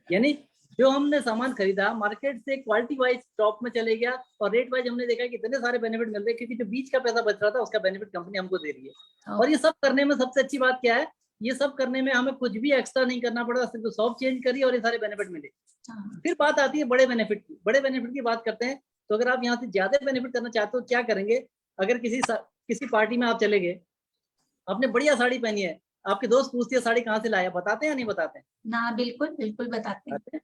[SPEAKER 6] यानी जो हमने सामान खरीदा मार्केट से क्वालिटी वाइज टॉप में चले गया और रेट वाइज हमने देखा कि इतने सारे बेनिफिट मिल रहे हैं, क्योंकि जो बीच का पैसा बच रहा था उसका बेनिफिट कंपनी हमको दे रही है। और ये सब करने में सबसे अच्छी बात क्या है, ये सब करने में हमें कुछ भी एक्स्ट्रा नहीं करना पड़ा, सिर्फ शॉप चेंज करी और ये सारे बेनिफिट मिले। फिर बात आती है बड़े बेनिफिट की। बड़े बेनिफिट की बात करते हैं तो अगर आप यहाँ से ज्यादा बेनिफिट करना चाहते हो क्या करेंगे, अगर किसी पार्टी में आप चले गए, आपने बढ़िया साड़ी पहनी है, आपके दोस्त पूछते हैं साड़ी कहाँ से लाया, बताते हैं या नहीं बताते?
[SPEAKER 5] ना, बिल्कुल बिल्कुल बताते हैं।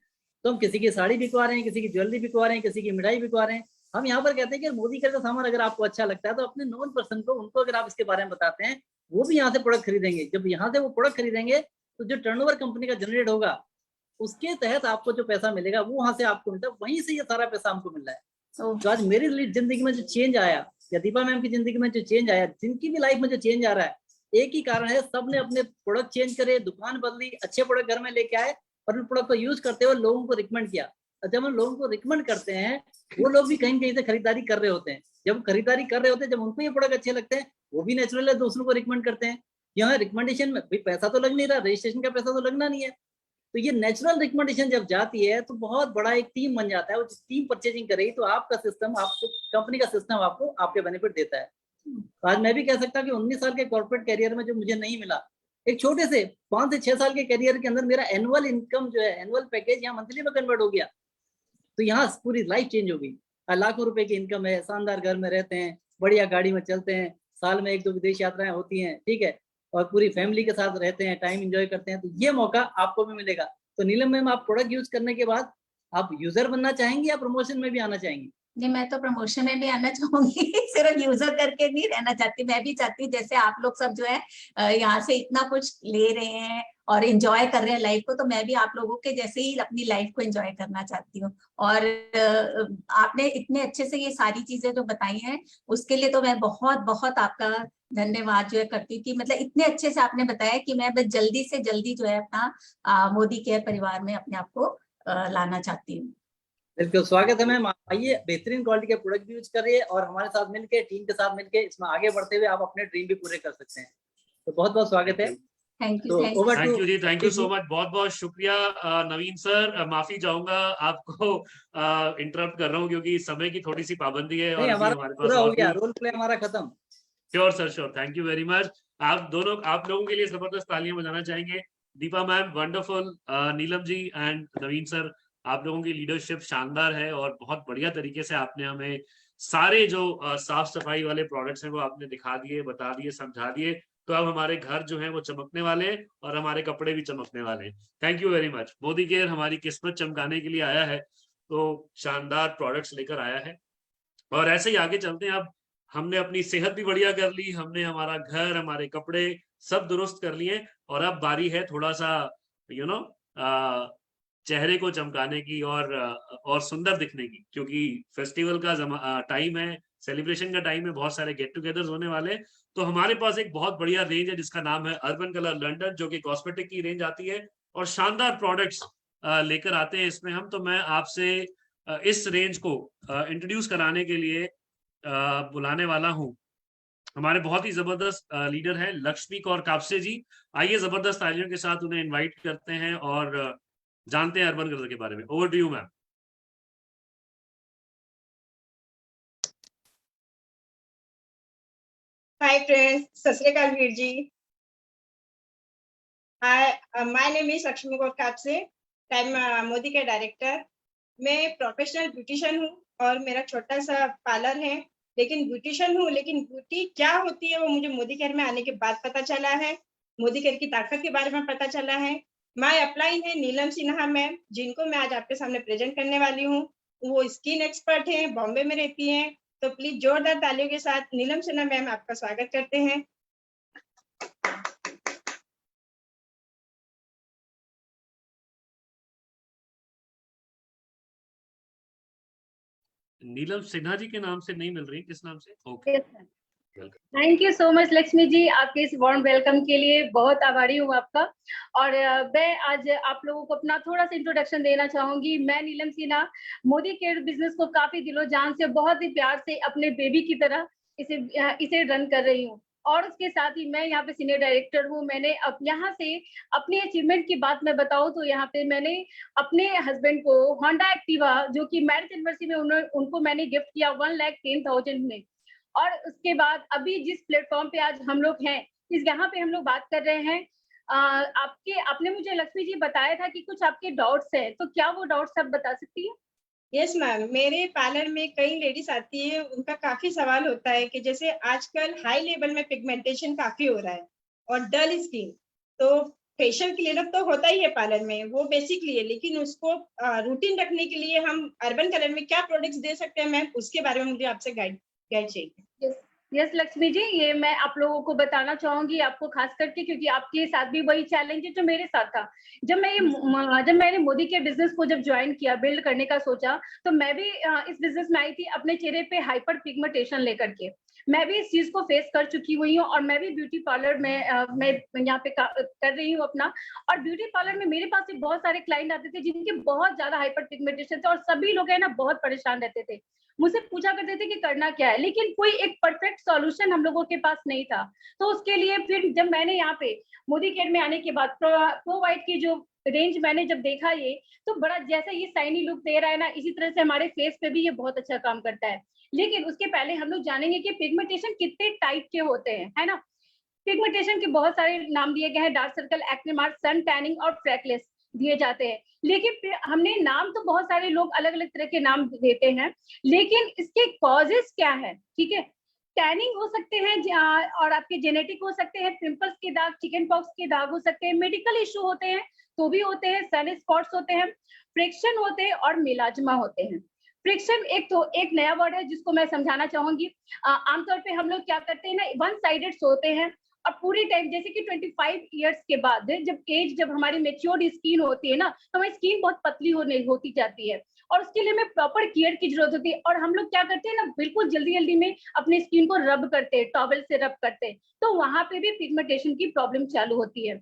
[SPEAKER 6] तो हम किसी की साड़ी बिकवा रहे हैं, किसी की ज्वेलरी बिकवा रहे हैं, किसी की मिठाई बिकवा रहे हैं। हम यहाँ पर कहते हैं कि मोदी का सामान अगर आपको अच्छा लगता है तो अपने नॉन पर्सन को, उनको अगर आप इसके बारे में बताते हैं, वो भी यहाँ से प्रोडक्ट खरीदेंगे। जब यहाँ से वो प्रोडक्ट खरीदेंगे तो जो टर्नओवर कंपनी का जनरेट होगा उसके तहत आपको जो पैसा मिलेगा वो वहां से आपको मिलता है, वहीं से ये सारा पैसा हमको मिल रहा है। तो आज मेरी जिंदगी में जो चेंज आया या दीपा मैम की जिंदगी में जो चेंज आया, जिनकी भी लाइफ में जो चेंज आ रहा है, एक ही कारण है, सबने अपने प्रोडक्ट चेंज करे, दुकान बदली, अच्छे प्रोडक्ट घर में लेके आए और उन प्रोडक्ट को यूज करते हुए लोगों को रिकमेंड किया। और जब हम लोगों को रिकमेंड करते हैं वो लोग भी कहीं न कहीं से खरीदारी कर रहे होते हैं। जब खरीदारी कर रहे होते हैं, जब उनको ये प्रोडक्ट अच्छे लगते हैं, वो भी नेचुरल है दूसरों को रिकमेंड करते हैं। यहाँ रिकमेंडेशन में भाई पैसा तो लग नहीं रहा, रजिस्ट्रेशन का पैसा तो लगना नहीं है, तो ये नेचुरल रिकमेंडेशन जब जाती है तो बहुत बड़ा एक टीम बन जाता है। वो टीम परचेजिंग करेगी तो आपका सिस्टम, आपको कंपनी का सिस्टम आपको आपके बेनिफिट देता है। तो आज मैं भी कह सकता हूँ कि 19 साल के कॉर्पोरेट कैरियर में जो मुझे नहीं मिला, एक छोटे से 5 से 6 साल के कैरियर के अंदर मेरा एनुअल इनकम जो है, एनुअल पैकेज यहाँ मंथली में कन्वर्ट हो गया। तो यहाँ पूरी लाइफ चेंज हो गई। लाखों रुपए की इनकम है, शानदार घर में रहते हैं, बढ़िया गाड़ी में चलते हैं, साल में 1-2 विदेश यात्राएं होती हैं, ठीक है, और पूरी फैमिली के साथ रहते हैं, टाइम एंजॉय करते हैं। तो ये मौका आपको भी मिलेगा। तो नीलम मैम, आप प्रोडक्ट यूज करने के बाद आप यूजर बनना चाहेंगी या प्रमोशन में भी आना चाहेंगी?
[SPEAKER 5] नहीं, मैं तो प्रमोशन में भी आना चाहूंगी सिर्फ यूजर करके नहीं रहना चाहती। मैं भी चाहती हूँ जैसे आप लोग सब जो है यहाँ से इतना कुछ ले रहे हैं और एंजॉय कर रहे हैं लाइफ को, तो मैं भी आप लोगों के जैसे ही अपनी लाइफ को एंजॉय करना चाहती हूँ। और आपने इतने अच्छे से ये सारी चीजें जो बताई हैं उसके लिए तो मैं बहुत बहुत आपका धन्यवाद जो है करती थी। मतलब इतने अच्छे से आपने बताया कि मैं बस जल्दी से जल्दी जो है अपना मोदी केयर परिवार में अपने आप को लाना चाहती हूँ।
[SPEAKER 6] बिल्कुल स्वागत है मैम। आइए, बेहतरीन क्वालिटी के प्रोडक्ट यूज करिए और हमारे साथ मिलकर, टीम के साथ मिलकर इसमें आगे बढ़ते हुए आप अपने ड्रीम भी पूरे कर सकते हैं। तो बहुत बहुत स्वागत है।
[SPEAKER 5] Thank you
[SPEAKER 1] ji, thank you so much, बहुत बहुत शुक्रिया नवीन सर। माफी चाहूंगा आपको इंटरप्ट कर रहा हूँ क्योंकि समय की थोड़ी सी पाबंदी है और
[SPEAKER 6] हमारे पास हो गया, रोल प्ले हमारा खत्म।
[SPEAKER 1] Sure sir, sure, thank you very much. आप लोगों के लिए जबरदस्त तालियां बजाना चाहेंगे। Deepa ma'am wonderful, Neelam ji and Naveen sir, आप लोगों की लीडरशिप शानदार है और बहुत बढ़िया तरीके से आपने हमें सारे जो साफ सफाई वाले प्रोडक्ट्स हैं वो आपने दिखा दिए, बता दिए, समझा दिए। तो अब हमारे घर जो है वो चमकने वाले हैं और हमारे कपड़े भी चमकने वाले हैं। Thank you very much. Modi care हमारी किस्मत चमकाने के लिए आया है, तो शानदार प्रोडक्ट्स लेकर आया है और ऐसे ही आगे चलते हैं। अब हमने अपनी सेहत भी बढ़िया कर ली, हमने हमारा घर, हमारे कपड़े सब दुरुस्त कर लिए और अब बारी है थोड़ा सा चेहरे को चमकाने की और सुंदर दिखने की, क्योंकि फेस्टिवल का टाइम है, सेलिब्रेशन का टाइम है, बहुत सारे गेट टुगेदर्स होने वाले। तो हमारे पास एक बहुत बढ़िया रेंज है जिसका नाम है अर्बन कलर लंदन, जो कि कॉस्मेटिक की रेंज आती है और शानदार प्रोडक्ट्स लेकर आते हैं इसमें हम। तो मैं आपसे इस रेंज को इंट्रोड्यूस कराने के लिए बुलाने वाला हूं हमारे बहुत ही जबरदस्त लीडर हैं लक्ष्मी कौर कापसे जी। आइए जबरदस्त तालियों के साथ उन्हें इनवाइट करते हैं और जानते हैं अर्बन कलर के बारे में। Over to you ma'am.
[SPEAKER 7] Hi friends, सत श्री अकाल Veer ji. Hi, my name is Lakshmi Godkapse. I'm Modi के डायरेक्टर। मैं प्रोफेशनल ब्यूटिशियन हूँ और मेरा छोटा सा पार्लर है, लेकिन ब्यूटिशियन हूँ, लेकिन ब्यूटी क्या होती है वो मुझे मोदी केयर में आने के बाद पता चला है। मोदी केयर की ताकत के बारे में पता चला है। माय अपलाइन है नीलम सिन्हा मैम, जिनको मैं आज आपके सामने प्रेजेंट करने वाली हूँ। वो स्किन एक्सपर्ट हैं, बॉम्बे में रहती हैं। तो प्लीज जोरदार तालियों के साथ नीलम सिन्हा मैम आपका स्वागत करते हैं।
[SPEAKER 1] नीलम सिन्हा जी के नाम से नहीं मिल रही, किस नाम से? Okay,
[SPEAKER 8] Yes, sir. Thank you so much Lakshmi ji, आपके इस वार्म वेलकम के लिए बहुत आभारी हूँ आपका। और मैं आज आप लोगों को अपना थोड़ा सा इंट्रोडक्शन देना चाहूंगी। मैं नीलम सिन्हा मोदी केयर बिजनेस को काफी दिलो जान से, बहुत ही प्यार से अपने बेबी की तरह इसे रन कर रही हूँ। और उसके साथ ही मैं यहाँ पे सीनियर डायरेक्टर हूँ। मैंने अब यहाँ से अपनी अचीवमेंट की बात मैं बताऊँ तो यहाँ पे मैंने अपने हस्बैंड को होंडा एक्टिवा, जो कि मैरिज एनिवर्सरी में उनको मैंने गिफ्ट किया 1,10,000 में। और उसके बाद अभी जिस प्लेटफॉर्म पे आज हम लोग हैं, इस यहाँ पे हम लोग बात कर रहे हैं, आपने मुझे लक्ष्मी जी बताया था कि कुछ आपके डाउट्स हैं, तो क्या वो डाउट्स आप बता सकती हैं?
[SPEAKER 7] यस मैम, मेरे पार्लर में कई लेडीज आती है, उनका काफी सवाल होता है कि जैसे आजकल हाई लेवल में पिगमेंटेशन काफी हो रहा है और डल स्किन, तो फेशियल क्लीनअप तो होता ही है पार्लर में, वो बेसिकली है, लेकिन उसको रूटीन रखने के लिए हम अर्बन कलर में क्या प्रोडक्ट्स दे सकते हैं मैम, उसके बारे में मुझे आपसे गाइड चाहिए।
[SPEAKER 8] यस लक्ष्मी जी, ये मैं आप लोगों को बताना चाहूंगी, आपको खास करके, क्योंकि आपके साथ भी वही चैलेंज है जो मेरे साथ था। जब मैंने मोदी के बिजनेस को जब ज्वाइन किया, बिल्ड करने का सोचा, तो मैं भी इस बिजनेस में आई थी अपने चेहरे पे हाइपर पिगमेंटेशन लेकर के। मैं भी इस चीज को फेस कर चुकी हुई हूँ और मैं भी ब्यूटी पार्लर में मैं यहाँ पे कर रही हूँ अपना। और ब्यूटी पार्लर में मेरे पास भी बहुत सारे क्लाइंट आते थे जिनके बहुत ज्यादा हाइपर पिगमेंटेशन थे और सभी लोग है ना बहुत परेशान रहते थे, मुझसे पूछा करते थे कि करना क्या है, लेकिन कोई एक परफेक्ट सॉल्यूशन हम लोगों के पास नहीं था। तो उसके लिए फिर जब मैंने यहाँ पे मोदी केयर में आने के बाद प्रो वाइट की जो रेंज मैंने जब देखा ये, तो बड़ा जैसा ये शाइनी लुक दे रहा है ना, इसी तरह से हमारे फेस पे भी ये बहुत अच्छा काम करता है। लेकिन उसके पहले हम लोग जानेंगे कि पिगमेंटेशन कितने टाइप के होते हैं, है ना। पिगमेंटेशन के बहुत सारे नाम दिए गए हैं, dark circle, acne mark, sun tanning और फ्रैकलेस दिए जाते हैं। लेकिन फिर हमने नाम तो बहुत सारे लोग अलग अलग तरह के नाम देते हैं, लेकिन इसके कॉजेस क्या है, ठीक है। टैनिंग हो सकते हैं और आपके जेनेटिक हो सकते हैं, पिंपल्स के दाग, चिकन पॉक्स के दाग हो सकते हैं, मेडिकल इशू होते हैं तो भी होते हैं, सन स्पॉट्स होते हैं, फ्रिक्शन होते हैं और मिलाजमा होते हैं। फ्रिक्शन एक नया वर्ड है जिसको मैं समझाना चाहूंगी। आमतौर पे हम लोग क्या करते हैं ना, वन साइडेड सोते हैं और पूरी टाइम, जैसे कि 25 इयर्स के बाद जब हमारी मेच्योर्ड स्किन होती है ना, तो हमारी स्किन बहुत पतली होती जाती है और उसके लिए हमें प्रॉपर केयर की जरूरत होती है। और हम लोग क्या करते हैं ना, बिल्कुल जल्दी जल्दी में अपनी स्किन को रब करते हैं, टॉवल से रब करते हैं, तो वहां पे भी पिगमेंटेशन की प्रॉब्लम चालू होती है।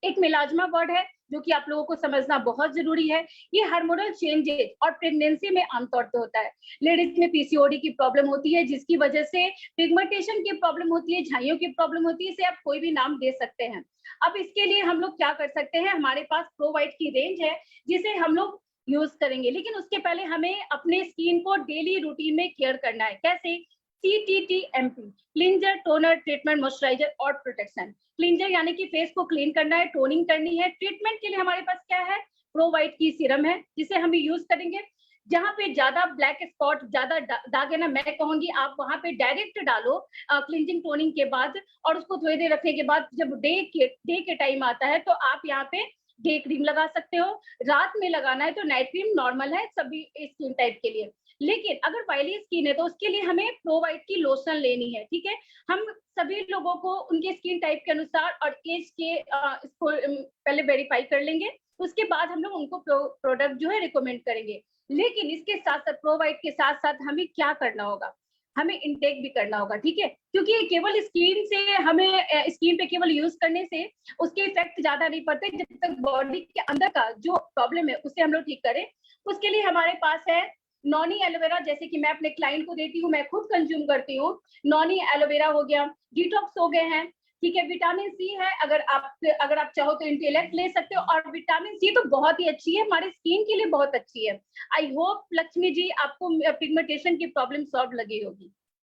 [SPEAKER 8] एक मिलाजमा वर्ड है जो कि आप लोगों को समझना बहुत जरूरी है। ये हार्मोनल चेंजेस और प्रेगनेंसी में आमतौर पे होता है। लेडीज में पीसीओडी की प्रॉब्लम होती है, जिसकी वजह से पिगमेंटेशन की प्रॉब्लम होती है, झाइयों की प्रॉब्लम होती है, इसे आप कोई भी नाम दे सकते हैं। अब इसके लिए हम लोग क्या कर सकते हैं, हमारे पास प्रो वाइट की रेंज है जिसे हम लोग यूज करेंगे, लेकिन उसके पहले हमें अपने स्किन को डेली रूटीन में केयर करना है। कैसे? CTTMP, cleanser, toner, treatment, moisturiser और प्रोटेक्शन। क्लींजर यानी कि फेस को क्लीन करना है, टोनिंग करनी है। ट्रीटमेंट के लिए हमारे पास क्या है, प्रो वाइट की सीरम है जिसे हम यूज करेंगे। जहां पे ज्यादा ब्लैक स्पॉट, ज्यादा दाग है ना, मैं कहूंगी आप वहां पे डायरेक्ट डालो क्लींजिंग टोनिंग के बाद, और उसको थोड़ी देर रखने के बाद जब डे के टाइम आता है तो आप यहाँ पे डे क्रीम लगा सकते हो। रात में लगाना है तो नाइट क्रीम नॉर्मल है सभी स्किन टाइप के लिए। लेकिन अगर ऑयली स्किन है तो उसके लिए हमें प्रो वाइट की लोशन लेनी है, ठीक है। हम सभी लोगों को उनके स्किन टाइप के अनुसार और एज के इसको पहले वेरीफाई कर लेंगे, उसके बाद हम लोग उनको प्रोडक्ट जो है रिकमेंड करेंगे। लेकिन इसके साथ साथ प्रो वाइट के साथ साथ हमें क्या करना होगा, हमें इनटेक भी करना होगा, ठीक है। क्योंकि केवल स्किन से हमें स्किन पे केवल यूज करने से उसके इफेक्ट ज्यादा नहीं पड़ते, जब तक बॉडी के अंदर का जो प्रॉब्लम है उसे हम लोग ठीक करें। उसके लिए हमारे पास है नॉनी एलोवेरा, जैसे कि मैं अपने क्लाइंट को देती हूँ, मैं खुद कंज्यूम करती हूँ। नॉनी एलोवेरा हो गया, डिटॉक्स हो गए हैं, ठीक है। विटामिन सी है, अगर आप चाहो तो इंटेलेक्ट ले सकते हो, और विटामिन सी तो बहुत ही अच्छी है, हमारे स्किन के लिए बहुत अच्छी है। आई होप लक्ष्मी जी आपको पिगमेंटेशन की प्रॉब्लम सॉल्व लगी होगी।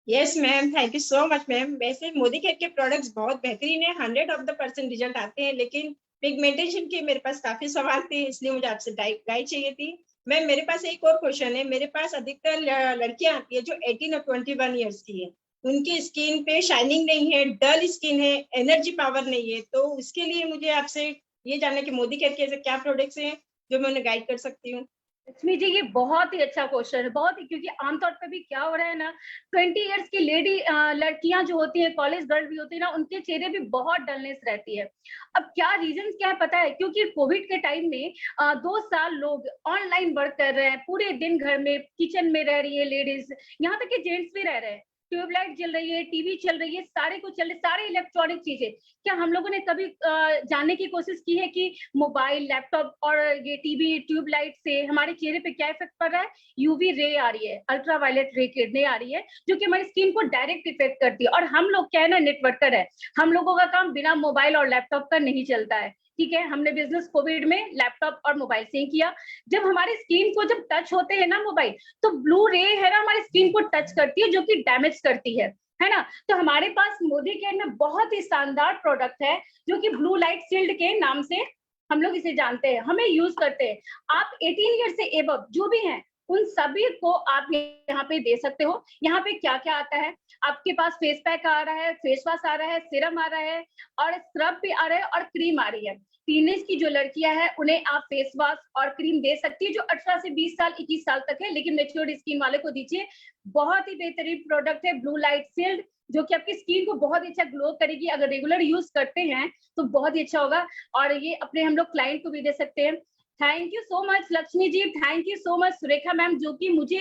[SPEAKER 7] Yes ma'am, thank you so much ma'am. वैसे मोदी केयर के प्रोडक्ट्स बहुत बेहतरीन है, 100% रिजल्ट आते हैं, लेकिन पिगमेंटेशन के मेरे पास काफी सवाल थे, इसलिए मुझे आपसे गाइड चाहिए थी। मैम मेरे पास एक और क्वेश्चन है। मेरे पास अधिकतर लड़कियां आती है जो 18 और 21 ईयर्स की है, उनकी स्किन पे शाइनिंग नहीं है, डल स्किन है, एनर्जी पावर नहीं है, तो उसके लिए मुझे आपसे ये जानना है कि मोदी केयर के ऐसे क्या प्रोडक्ट्स हैं जो मैं उन्हें गाइड कर सकती हूँ।
[SPEAKER 8] लक्ष्मी जी, ये बहुत ही अच्छा क्वेश्चन है, बहुत ही, क्योंकि आमतौर पे भी क्या हो रहा है ना, 20 इयर्स की लड़कियां जो होती हैं, कॉलेज गर्ल भी होती है ना, उनके चेहरे पे बहुत डलनेस रहती है। अब क्या रीजन क्या है पता है? क्योंकि कोविड के टाइम में 2 साल लोग ऑनलाइन वर्क कर रहे हैं, पूरे दिन घर में किचन में रह रही है लेडीज, यहाँ तक कि जेंट्स भी रह रहे हैं, ट्यूबलाइट जल रही है, टीवी चल रही है, सारे कुछ चल रहे, सारे इलेक्ट्रॉनिक चीजें। क्या हम लोगों ने कभी जानने की कोशिश की है कि मोबाइल, लैपटॉप और ये टीवी, ट्यूबलाइट से हमारे चेहरे पे क्या इफेक्ट पड़ रहा है? यूवी रे आ रही है, अल्ट्रावायलेट रे किरणें आ रही है, जो कि हमारी स्किन को डायरेक्ट इफेक्ट करती है। और हम लोग क्या है ना, नेटवर्कर है, हम लोगों का काम बिना मोबाइल और लैपटॉप का नहीं चलता है। ठीक है, हमने बिजनेस कोविड में लैपटॉप और मोबाइल से ही किया। जब हमारी स्किन को जब टच होते हैं ना मोबाइल, तो ब्लू रे है ना, हमारी स्किन को टच करती है, जो कि डैमेज करती है ना। तो हमारे पास मोदी केयर में बहुत ही शानदार प्रोडक्ट है, जो कि ब्लू लाइट शील्ड के नाम से हम लोग इसे जानते हैं, हमें यूज करते हैं। आप 18 ईयर से एबव जो भी हैं, उन सभी को आप यहाँ पे दे सकते हो। यहाँ पे क्या क्या आता है आपके पास? फेस पैक आ रहा है, फेस वॉश आ रहा है, सीरम आ रहा है, और स्क्रब भी आ रहा है, और क्रीम आ रही है। टीनेज की जो लड़कियां हैं, उन्हें आप फेस वॉश और क्रीम दे सकती है, जो 18 से 20 साल 21 साल तक है, लेकिन मेच्योर्ड स्किन वाले को दीजिए। बहुत ही बेहतरीन प्रोडक्ट है ब्लू लाइट शील्ड, जो कि आपकी स्किन को बहुत अच्छा ग्लो करेगी। अगर रेगुलर यूज करते हैं तो बहुत ही अच्छा होगा, और ये अपने हम लोग क्लाइंट को भी दे सकते हैं। Thank you so much Lakshmi ji, thank you so much Surekha ma'am, जो कि मुझे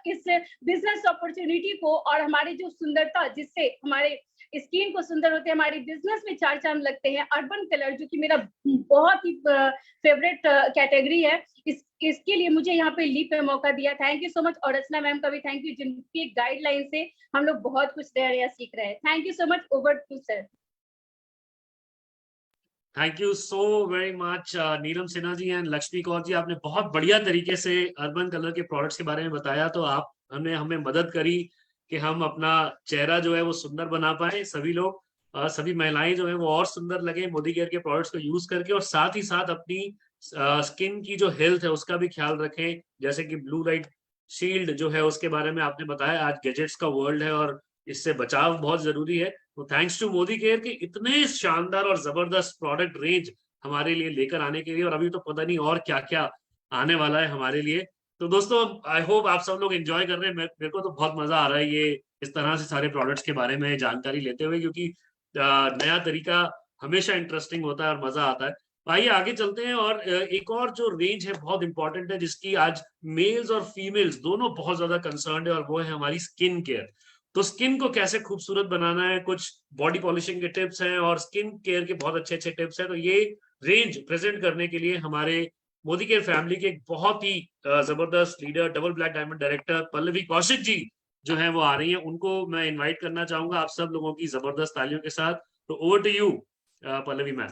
[SPEAKER 8] इस बिजनेस अपॉर्चुनिटी को और हमारी जो सुंदरता, जिससे हमारे स्किन को सुंदर होते हैं, हमारी बिजनेस में 4 चांद लगते हैं, अर्बन कलर, जो कि मेरा बहुत ही फेवरेट कैटेगरी है, इसके लिए मुझे यहाँ पे लीप पे मौका दिया। Thank you so much. और रचना मैम का भी थैंक यू, जिनकी गाइडलाइन से हम लोग बहुत कुछ सीख रहे हैं। Thank you so much. Over to sir.
[SPEAKER 1] Thank you so very much Neelam Sinha ji and Lakshmi Kaur ji, आपने बहुत बढ़िया तरीके से अर्बन कलर के प्रोडक्ट्स के बारे में बताया। तो आप हमने हमें मदद करी कि हम अपना चेहरा जो है वो सुंदर बना पाए, सभी लोग, सभी महिलाएं जो है वो और सुंदर लगे मोदी केयर के प्रोडक्ट्स को यूज करके, और साथ ही साथ अपनी स्किन की जो हेल्थ है उसका भी ख्याल रखें। जैसे कि ब्लू लाइट शील्ड जो है उसके बारे में आपने बताया, आज गैजेट्स का वर्ल्ड है और इससे बचाव बहुत जरूरी है। तो थैंक्स टू मोदी केयर के इतने शानदार और जबरदस्त प्रोडक्ट रेंज हमारे लिए लेकर आने के लिए, और अभी तो पता नहीं और क्या क्या आने वाला है हमारे लिए। तो दोस्तों, आई होप आप सब लोग एंजॉय कर रहे हैं। मेरे को तो बहुत मजा आ रहा है ये इस तरह से सारे प्रोडक्ट्स के बारे में जानकारी लेते हुए, क्योंकि नया तरीका हमेशा इंटरेस्टिंग होता है और मजा आता है। आइए आगे चलते हैं, और एक और जो रेंज है बहुत इंपॉर्टेंट है, जिसकी आज मेल्स और फीमेल्स दोनों बहुत ज्यादा कंसर्न है, और वो है हमारी स्किन केयर। तो स्किन को कैसे खूबसूरत बनाना है, कुछ बॉडी पॉलिशिंग के टिप्स हैं और स्किन केयर के बहुत अच्छे अच्छे टिप्स हैं। तो ये रेंज प्रेजेंट करने के लिए हमारे मोदी केयर फैमिली के एक बहुत ही जबरदस्त leader, double black diamond director Pallavi Kaushik ji जो है वो आ रही हैं। उनको मैं इनवाइट करना चाहूंगा आप सब लोगों की जबरदस्त तालियों के साथ। तो over to you Pallavi ma'am.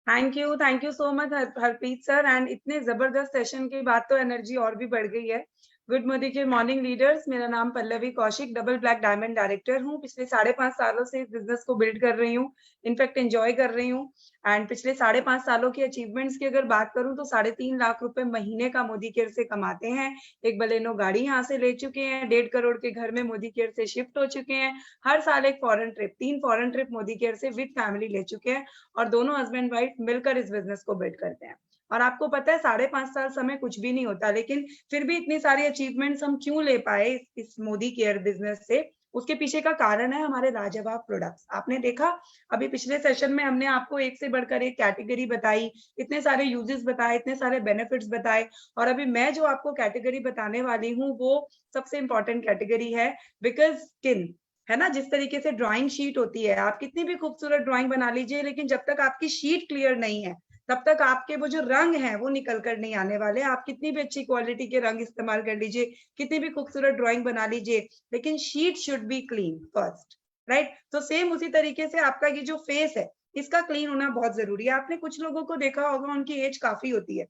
[SPEAKER 9] Thank you so much Harpreet sir. And इतने जबरदस्त सेशन के बाद तो एनर्जी और भी बढ़ गई है। गुड मोदी के मॉर्निंग लीडर्स, मेरा नाम Pallavi Kaushik, double black diamond director हूँ। पिछले 5.5 सालों से इस बिजनेस को बिल्ड कर रही हूँ, इनफैक्ट एंजॉय कर रही हूँ। एंड पिछले 5.5 सालों की अचीवमेंट्स की अगर बात करूँ तो 3.5 लाख रुपए महीने का मोदी केयर से कमाते हैं। एक बलेनो गाड़ी यहाँ से ले चुके हैं, 1.5 करोड़ के घर में मोदी केयर से शिफ्ट हो चुके हैं। हर साल एक foreign trip, 3 foreign trip Modi care से विद फैमिली ले चुके हैं, और दोनों हस्बैंड वाइफ मिलकर इस बिजनेस को बिल्ड करते हैं। और आपको पता है 5.5 साल समय कुछ भी नहीं होता, लेकिन फिर भी इतनी सारी अचीवमेंट्स हम क्यों ले पाए इस मोदी केयर बिजनेस से, उसके पीछे का कारण है हमारे लाजवाब प्रोडक्ट्स। आपने देखा अभी पिछले सेशन में हमने आपको एक से बढ़कर एक कैटेगरी बताई, इतने सारे यूजेस बताए, इतने सारे बेनिफिट्स बताए, और अभी मैं जो आपको कैटेगरी बताने वाली हूँ वो सबसे इंपॉर्टेंट कैटेगरी है, बिकॉज स्किन है ना। जिस तरीके से ड्राइंग शीट होती है, आप कितनी भी खूबसूरत ड्राइंग बना लीजिए, लेकिन जब तक आपकी शीट क्लियर नहीं है तब तक आपके वो जो रंग हैं वो निकल कर नहीं आने वाले। आप कितनी भी अच्छी क्वालिटी के रंग इस्तेमाल कर लीजिए, कितनी भी खूबसूरत ड्राइंग बना लीजिए, लेकिन sheet should be clean first, right. तो सेम उसी तरीके से आपका ये जो फेस है इसका क्लीन होना बहुत जरूरी है। आपने कुछ लोगों को देखा होगा उनकी एज काफी होती है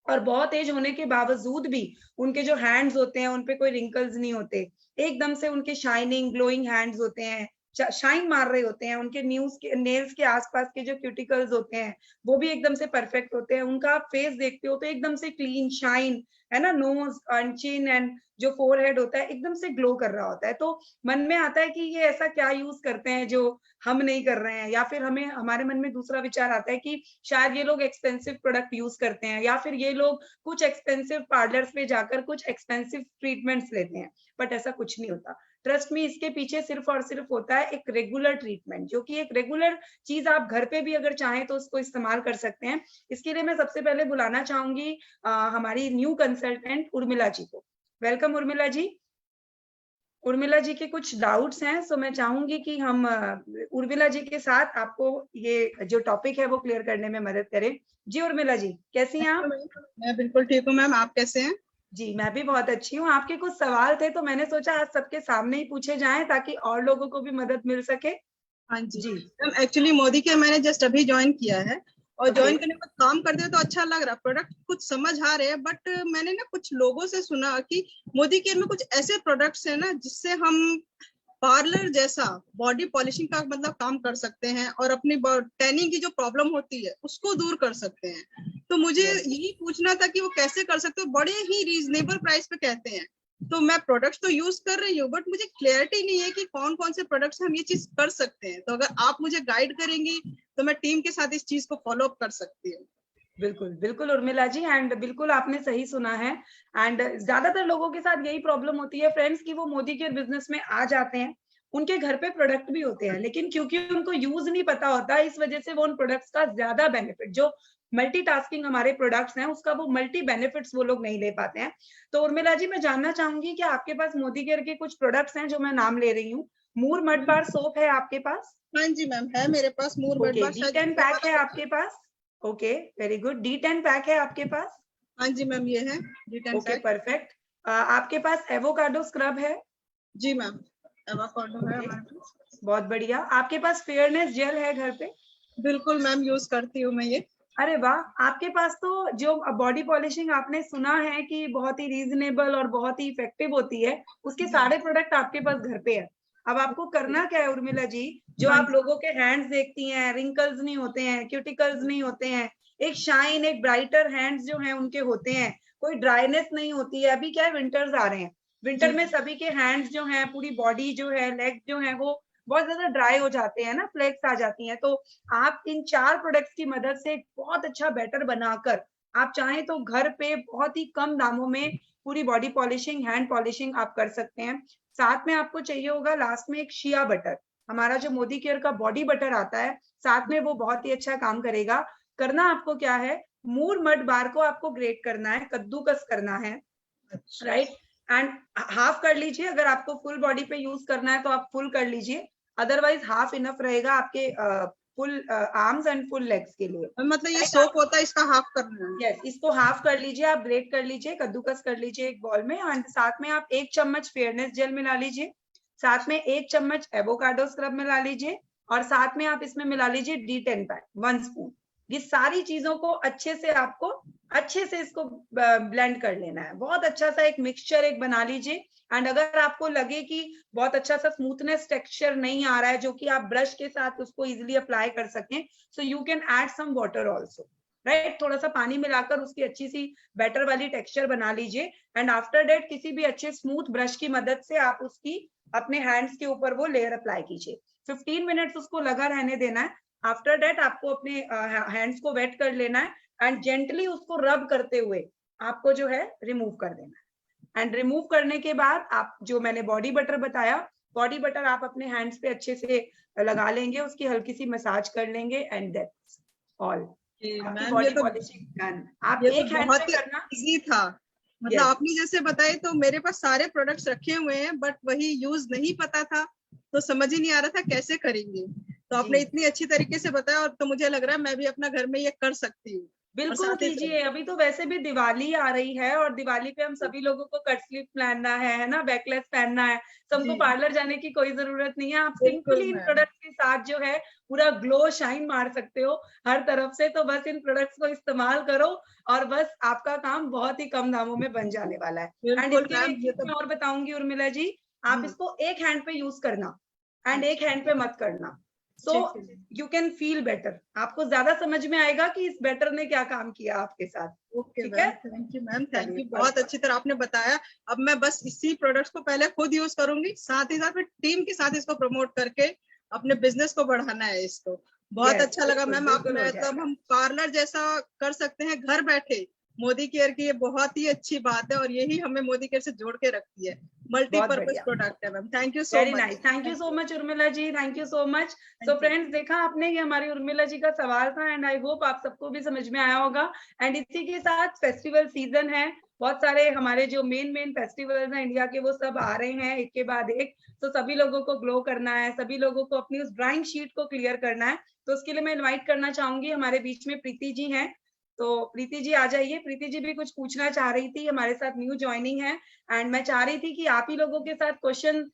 [SPEAKER 9] और बहुत एज होने के बावजूद भी उनके जो हैंड्स होते हैं उन पे कोई रिंकल्स नहीं होते, एकदम से उनके शाइनिंग ग्लोइंग हैंड्स होते हैं, शाइन मार रहे होते हैं, उनके नेल्स के आसपास के जो क्यूटिकल्स होते हैं वो भी एकदम से परफेक्ट होते हैं, उनका आप फेस देखते हो तो एकदम से क्लीन शाइन है ना, नोज एंड चिन एंड जो फोरहेड होता है एकदम से ग्लो कर रहा होता है। तो मन में आता है कि ये ऐसा क्या यूज करते हैं जो हम नहीं कर रहे हैं, या फिर हमारे मन में दूसरा विचार आता है कि शायद ये लोग एक्सपेंसिव प्रोडक्ट यूज करते हैं, या फिर ये लोग कुछ एक्सपेंसिव पार्लर्स पे जाकर कुछ एक्सपेंसिव ट्रीटमेंट्स लेते हैं, बट ऐसा कुछ नहीं होता। ट्रस्ट में इसके पीछे सिर्फ और सिर्फ होता है एक रेगुलर ट्रीटमेंट, जो कि एक रेगुलर चीज आप घर पे भी अगर चाहें तो उसको इस्तेमाल कर सकते हैं। इसके लिए मैं सबसे पहले बुलाना चाहूंगी हमारी न्यू कंसल्टेंट उर्मिला जी को। वेलकम उर्मिला जी। उर्मिला जी के कुछ डाउट्स हैं, सो मैं चाहूंगी कि हम उर्मिला जी के साथ आपको ये जो टॉपिक है वो क्लियर करने में मदद करें। जी उर्मिला जी, कैसी हैं आप?
[SPEAKER 10] मैं बिल्कुल ठीक हूँ मैम, आप कैसे हैं?
[SPEAKER 9] जी मैं भी बहुत अच्छी हूँ। आपके कुछ सवाल थे तो मैंने सोचा आज सबके सामने ही पूछे जाएं ताकि और लोगों को भी मदद मिल सके।
[SPEAKER 10] हाँ जी मैम, एक्चुअली मोदी केयर मैंने जस्ट अभी ज्वाइन किया है और ज्वाइन करने के बाद काम करते हुए तो अच्छा लग रहा, प्रोडक्ट कुछ समझ आ रहे हैं, बट मैंने ना कुछ लोगों से सुना कि मोदी केयर में कुछ ऐसे प्रोडक्ट्स हैं ना जिससे हम पार्लर जैसा बॉडी पॉलिशिंग का मतलब काम कर सकते हैं और अपनी टैनिंग की जो प्रॉब्लम होती है उसको दूर कर सकते हैं। तो मुझे यही पूछना था कि वो कैसे कर सकते हो, बड़े ही रीजनेबल प्राइस पे कहते हैं। तो मैं प्रोडक्ट्स तो यूज कर रही हूँ बट मुझे क्लैरिटी नहीं है कि कौन कौन से प्रोडक्ट्स हम ये चीज कर सकते हैं। तो अगर आप मुझे गाइड करेंगी तो मैं टीम के साथ इस चीज को फॉलो अप कर सकती हूँ।
[SPEAKER 9] बिल्कुल बिल्कुल उर्मिला जी, एंड बिल्कुल आपने सही सुना है। एंड ज्यादातर लोगों के साथ यही प्रॉब्लम होती है फ्रेंड्स कि वो मोदी केयर बिजनेस में आ जाते हैं, उनके घर पे प्रोडक्ट भी होते हैं, लेकिन क्योंकि उनको यूज नहीं पता होता इस वजह से वो उन प्रोडक्ट्स का ज्यादा बेनिफिट, जो मल्टीटास्किंग हमारे प्रोडक्ट्स हैं उसका वो मल्टी बेनिफिट्स वो लोग नहीं ले पाते हैं। तो उर्मिला जी मैं जानना चाहूंगी कि आपके पास मोदी केयर के कुछ प्रोडक्ट्स हैं जो मैं नाम ले रही हूँ। मूर मड बार सोप है आपके पास?
[SPEAKER 10] हाँ जी मैम, है मेरे पास मूर मड बार।
[SPEAKER 9] D10 पैक है आपके पास? Okay very good. D10 pack है आपके पास?
[SPEAKER 10] हाँ जी मैम, ये है D10
[SPEAKER 9] ओके परफेक्ट। आपके पास एवोकाडो स्क्रब है?
[SPEAKER 10] जी मैम, एवोकाडो है हमारे पास।
[SPEAKER 9] बहुत बढ़िया। आपके पास फेयरनेस जेल है घर पे?
[SPEAKER 10] बिल्कुल मैम, यूज करती हूँ मैं ये।
[SPEAKER 9] अरे वाह, आपके पास तो जो बॉडी पॉलिशिंग आपने सुना है कि बहुत ही रीजनेबल और बहुत ही इफेक्टिव होती है, उसके सारे प्रोडक्ट आपके पास घर पे है। अब आपको करना क्या है उर्मिला जी, जो आप लोगों के हैंड्स देखती हैं, रिंकल्स नहीं होते हैं, क्यूटिकल्स नहीं होते हैं, एक शाइन, एक ब्राइटर हैंड्स जो हैं उनके होते हैं, कोई ड्राइनेस नहीं होती है। अभी क्या है, विंटर्स आ रहे हैं, विंटर में सभी के हैंड्स जो हैं, पूरी बॉडी जो है, लेग जो है वो बहुत ज्यादा ड्राई हो जाते हैं ना, फ्लेक्स आ जाती हैं। तो आप इन 4 प्रोडक्ट्स की मदद से बहुत अच्छा बैटर बनाकर आप चाहें तो घर पे बहुत ही कम दामों में पूरी बॉडी पॉलिशिंग, हैंड पॉलिशिंग आप कर सकते हैं। साथ में आपको चाहिए होगा लास्ट में एक शिया बटर, हमारा जो मोदी केयर का बॉडी बटर आता है, साथ में वो बहुत ही अच्छा काम करेगा। करना आपको क्या है, मूर मड बार को आपको ग्रेट करना है, कद्दूकस करना है, राइट, एंड हाफ कर लीजिए। अगर आपको फुल बॉडी पे यूज करना है तो आप फुल कर लीजिए, अदरवाइज हाफ इनफ रहेगा आपके full arms and full legs के लिए।
[SPEAKER 10] मतलब ये सोप होता है, इसका हाफ करना है?
[SPEAKER 9] यस, इसको हाफ कर लीजिए, आप ग्रेट कर लीजिए, कद्दूकस कर लीजिए एक बॉल में, एंड साथ में आप 1 चम्मच फेयरनेस जेल मिला लीजिए, साथ में 1 चम्मच एवोकाडो स्क्रब मिला लीजिए, और साथ में आप इसमें मिला लीजिए D10 पैक 1 स्पून। ये सारी चीजों को अच्छे से आपको अच्छे से इसको ब्लेंड कर लेना है। बहुत अच्छा सा एक मिक्सचर एक बना लीजिए। एंड अगर आपको लगे कि बहुत अच्छा सा स्मूथनेस टेक्सचर नहीं आ रहा है जो कि आप ब्रश के साथ उसको इजीली अप्लाई कर सकें, so you can add some water also, right. थोड़ा सा पानी मिलाकर उसकी अच्छी सी बैटर वाली टेक्सचर बना लीजिए, एंड आफ्टर दैट किसी भी अच्छे स्मूथ ब्रश की मदद से आप उसकी अपने हैंड्स के ऊपर वो लेयर अप्लाई कीजिए। 15 मिनट्स उसको लगा रहने देना है। आफ्टर दैट आपको अपने हैंड्स को वेट कर लेना है एंड जेंटली उसको रब करते हुए आपको जो है रिमूव कर देना है। एंड रिमूव करने के बाद आप जो मैंने बॉडी बटर बताया, बॉडी बटर आप अपने हैंड्स पे अच्छे से लगा लेंगे, उसकी हल्की सी मसाज कर लेंगे, and that's all. Body polishing done. आप एक हैंड से करना।
[SPEAKER 10] इजी था, मतलब आपने जैसे बताए तो मेरे पास सारे प्रोडक्ट्स रखे हुए हैं बट वही यूज नहीं पता था, तो समझ ही नहीं आ रहा था कैसे करेंगे। तो आपने इतनी अच्छी तरीके से बताया और तो मुझे लग रहा है मैं भी अपना घर में ये कर सकती हूँ।
[SPEAKER 9] बिल्कुल
[SPEAKER 10] साथ ही
[SPEAKER 9] कीजिए। अभी तो वैसे भी दिवाली आ रही है और दिवाली पे हम सभी लोगों को कट स्लीव पहनना है ना, बैकलेस पहनना है, तो हमको
[SPEAKER 10] जी।
[SPEAKER 9] पार्लर जाने की कोई जरूरत नहीं है। आप
[SPEAKER 10] बिल्कुल
[SPEAKER 9] सिंपली इन
[SPEAKER 10] मैम।
[SPEAKER 9] प्रोडक्ट्स के साथ जो है पूरा ग्लो शाइन मार सकते हो हर तरफ से। तो बस इन प्रोडक्ट्स को इस्तेमाल करो और बस आपका काम बहुत ही कम दामों में बन जाने वाला है। एंड
[SPEAKER 10] बिल्कुल
[SPEAKER 9] इसके लिए
[SPEAKER 10] मैम,
[SPEAKER 9] एक
[SPEAKER 10] ये
[SPEAKER 9] चीज
[SPEAKER 10] तो
[SPEAKER 9] मैं और बताऊंगी उर्मिला जी, आप
[SPEAKER 10] जी।
[SPEAKER 9] इसको एक हैंड पे यूज करना एंड एक हैंड पे मत करना, सो
[SPEAKER 10] ठीक है।
[SPEAKER 9] You can feel better. आपको ज्यादा समझ में आएगा कि इस बेटर ने क्या काम किया आपके साथ।
[SPEAKER 10] ओके
[SPEAKER 9] ठीक
[SPEAKER 10] मैम,
[SPEAKER 9] है,
[SPEAKER 10] थैंक यू मैम, थैंक
[SPEAKER 9] चलिए,
[SPEAKER 10] यू, बहुत अच्छी तरह आपने बताया। अब मैं बस इसी प्रोडक्ट्स को पहले खुद यूज करूंगी, साथ ही साथ फिर टीम के साथ इसको प्रमोट करके अपने बिजनेस को बढ़ाना है इसको। बहुत
[SPEAKER 9] Yes,
[SPEAKER 10] अच्छा लगा
[SPEAKER 9] बिल्कुल,
[SPEAKER 10] मैम। आप
[SPEAKER 9] बिल्कुल हो
[SPEAKER 10] मतलब
[SPEAKER 9] जाएगा।
[SPEAKER 10] हम पार्लर जैसा कर सकते हैं घर बैठे। मोदी केयर की ये बहुत ही अच्छी बात है और यही हमें मोदी केयर से जोड़ के रखती है। मल्टीपर्पज
[SPEAKER 9] बढ़िया।
[SPEAKER 10] प्रोडक्ट है ma'am. Thank you so
[SPEAKER 9] very
[SPEAKER 10] much.
[SPEAKER 9] Nice, thank you so much Urmila ji, thank you so much. So
[SPEAKER 10] you.
[SPEAKER 9] Friends, देखा आपने, ये हमारी उर्मिला जी का सवाल था एंड आई होप आप सबको भी समझ में आया होगा। एंड इसी के साथ फेस्टिवल सीजन है, बहुत सारे हमारे जो मेन फेस्टिवल्स हैं इंडिया के वो सब आ रहे हैं एक के बाद एक। तो सभी लोगों को ग्लो करना है, सभी लोगों को अपनी उस ड्राइंग शीट को क्लियर करना है। तो उसके लिए मैं इन्वाइट करना चाहूंगी, हमारे बीच में प्रीति जी हैं, तो प्रीति जी आ जाइए। प्रीति जी भी कुछ पूछना चाह रही थी, हमारे साथ न्यू ज्वाइनिंग है एंड मैं चाह रही थी कि आप ही लोगों के साथ क्वेश्चन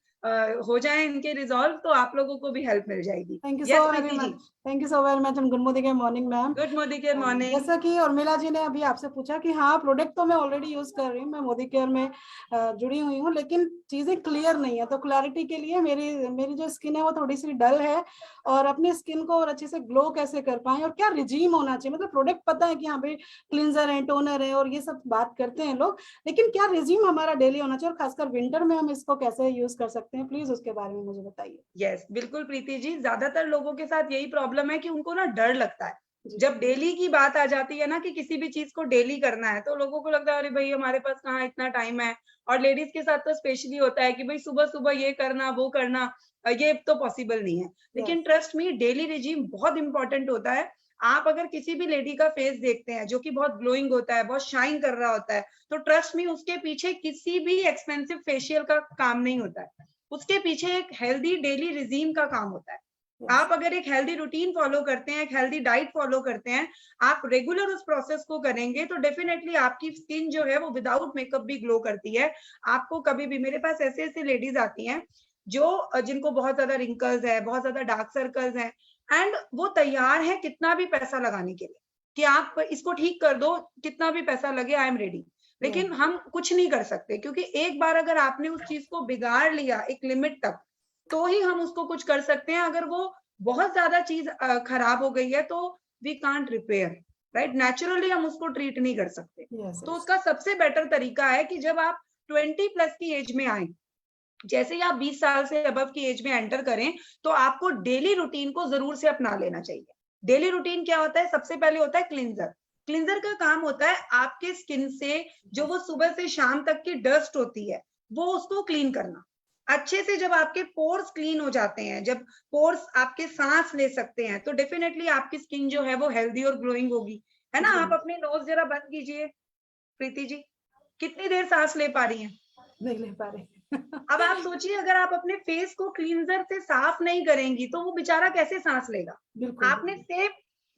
[SPEAKER 9] हो जाए इनके रिजॉल्व, तो आप लोगों को भी हेल्प मिल जाएगी।
[SPEAKER 11] Thank you
[SPEAKER 9] Yes,
[SPEAKER 11] so very
[SPEAKER 9] Preeti ji.
[SPEAKER 11] Much. Thank you so very much and good morning morning ma'am.
[SPEAKER 9] Good morning morning.
[SPEAKER 11] जैसा कि उर्मिला जी ने अभी आपसे पूछा कि हाँ प्रोडक्ट तो मैं ऑलरेडी यूज कर रही हूँ, मैं मोदी केयर में जुड़ी हुई हूँ, लेकिन चीजें क्लियर नहीं है। तो क्लैरिटी के लिए मेरी जो स्किन है वो थोड़ी सी डल है और अपनी स्किन को और अच्छे से ग्लो कैसे कर पाए और क्या रिजीम होना चाहिए। मतलब प्रोडक्ट पता है कि यहाँ पे क्लिंजर है, टोनर है और ये सब बात करते हैं लोग, लेकिन क्या रिजीम हमारा डेली होना चाहिए और खासकर विंटर में हम इसको कैसे यूज कर सकते हैं, प्लीज उसके बारे में मुझे बताइए।
[SPEAKER 9] यस, बिल्कुल प्रीति जी, ज्यादातर लोगों के साथ यही प्रॉब्लम है कि उनको ना डर लगता है जब डेली की बात आ जाती है ना, कि किसी भी चीज को डेली करना है, तो लोगों को लगता है अरे भाई हमारे पास कहाँ इतना टाइम है। और लेडीज के साथ तो स्पेशली होता है कि भाई सुबह सुबह ये करना वो करना, ये तो पॉसिबल नहीं है। लेकिन ट्रस्ट मी, डेली रिजीम बहुत इंपॉर्टेंट होता है। आप अगर किसी भी लेडी का फेस देखते हैं जो कि बहुत ग्लोइंग होता है, बहुत शाइन कर रहा होता है, तो ट्रस्ट मी उसके पीछे किसी भी एक्सपेंसिव फेशियल का काम नहीं होता है, उसके पीछे एक हेल्दी डेली रिजीम का काम होता है। आप अगर एक हेल्दी रूटीन फॉलो करते हैं, एक हेल्दी डाइट फॉलो करते हैं, आप रेगुलर उस प्रोसेस को करेंगे, तो डेफिनेटली आपकी स्किन जो है वो विदाउट मेकअप भी ग्लो करती है। आपको कभी भी, मेरे पास ऐसे ऐसे लेडीज आती हैं जो जिनको बहुत ज्यादा रिंकल्स है, बहुत ज्यादा डार्क सर्कल्स हैं, एंड वो तैयार है कितना भी पैसा लगाने के लिए कि आप इसको ठीक कर दो, कितना भी पैसा लगे आई एम रेडी। लेकिन हम कुछ नहीं कर सकते, क्योंकि एक बार अगर आपने उस चीज को बिगाड़ लिया एक लिमिट तक, तो ही हम उसको कुछ कर सकते हैं। अगर वो बहुत ज्यादा चीज खराब हो गई है तो we can't repair, right. Naturally हम उसको ट्रीट नहीं कर सकते। तो उसका सबसे बेटर तरीका है कि जब आप 20+ की एज में आए, जैसे ही आप 20 साल से अबव की एज में एंटर करें, तो आपको डेली रूटीन को जरूर से अपना लेना चाहिए। डेली रूटीन क्या होता है? सबसे पहले होता है क्लिंजर। क्लिंजर का काम होता है आपके स्किन से जो वो सुबह से शाम तक की डस्ट होती है वो उसको क्लीन करना अच्छे से। जब आपके पोर्स क्लीन हो जाते हैं, जब पोर्स आपके सांस ले सकते हैं, तो डेफिनेटली आपकी स्किन जो है वो हेल्दी और ग्लोइंग होगी, है ना। आप अपने नोज जरा बंद कीजिए प्रीति जी, कितनी देर सांस ले पा रही हैं?
[SPEAKER 11] नहीं ले पा रही।
[SPEAKER 9] अब आप सोचिए, अगर आप अपने फेस को क्लींजर से साफ नहीं करेंगी तो वो बेचारा कैसे सांस लेगा। आपने सेम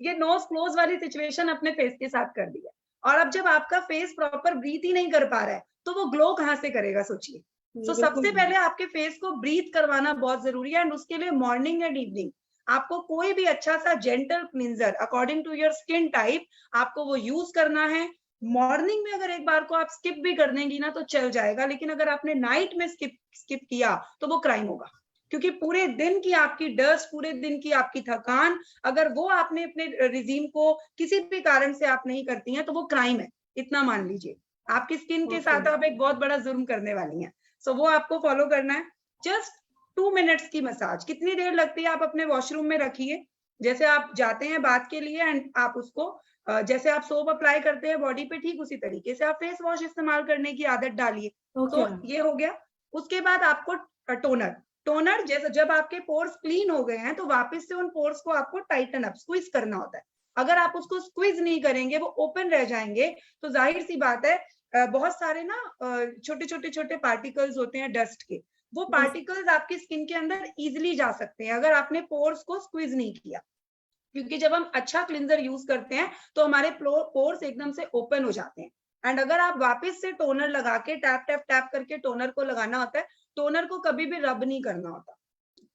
[SPEAKER 9] ये नोज क्लोज वाली सिचुएशन अपने फेस के साथ कर दी है, और अब जब आपका फेस प्रॉपर ब्रीथ ही नहीं कर पा रहा है तो वो ग्लो कहाँ से करेगा, सोचिए। तो सबसे पहले आपके फेस को ब्रीथ करवाना बहुत जरूरी है, एंड उसके लिए मॉर्निंग एंड इवनिंग आपको कोई भी अच्छा सा gentle cleanser according to your skin type आपको वो यूज करना है। मॉर्निंग में अगर एक बार को आप स्किप भी कर देंगी ना तो चल जाएगा, लेकिन अगर आपने नाइट में स्किप किया तो वो क्राइम होगा, क्योंकि पूरे दिन की आपकी डस्ट, पूरे दिन की आपकी थकान, अगर वो आपने अपने रिजीम को किसी भी कारण से आप नहीं करती हैं तो वो क्राइम है, इतना मान लीजिए। आपकी स्किन के साथ आप एक बहुत बड़ा जुर्म करने वाली हैं। सो वो आपको फॉलो करना है। जस्ट 2 मिनट्स की मसाज, कितनी देर लगती है आप अपने वॉशरूम में रखिए, जैसे आप जाते हैं बात के लिए एंड आप उसको जैसे आप सोप अप्लाई करते हैं बॉडी पे, ठीक उसी तरीके से आप फेस वॉश इस्तेमाल करने की आदत डालिए। तो ये हो गया। उसके बाद आपको टोनर जैसे जब आपके पोर्स क्लीन हो गए हैं तो वापस से उन पोर्स को आपको टाइटन अप, स्क्वीज करना होता है। अगर आप उसको स्क्वीज नहीं करेंगे, वो ओपन रह जाएंगे, तो जाहिर सी बात है बहुत सारे ना छोटे पार्टिकल्स होते हैं डस्ट के, वो पार्टिकल्स आपकी स्किन के अंदर इजिली जा सकते हैं अगर आपने पोर्स को स्क्वीज नहीं किया। क्योंकि जब हम अच्छा क्लिंजर यूज करते हैं तो हमारे पोर्स एकदम से ओपन हो जाते हैं। एंड अगर आप वापस से टोनर लगा के टैप टैप टैप करके टोनर को लगाना होता है, टोनर को कभी भी रब नहीं करना होता,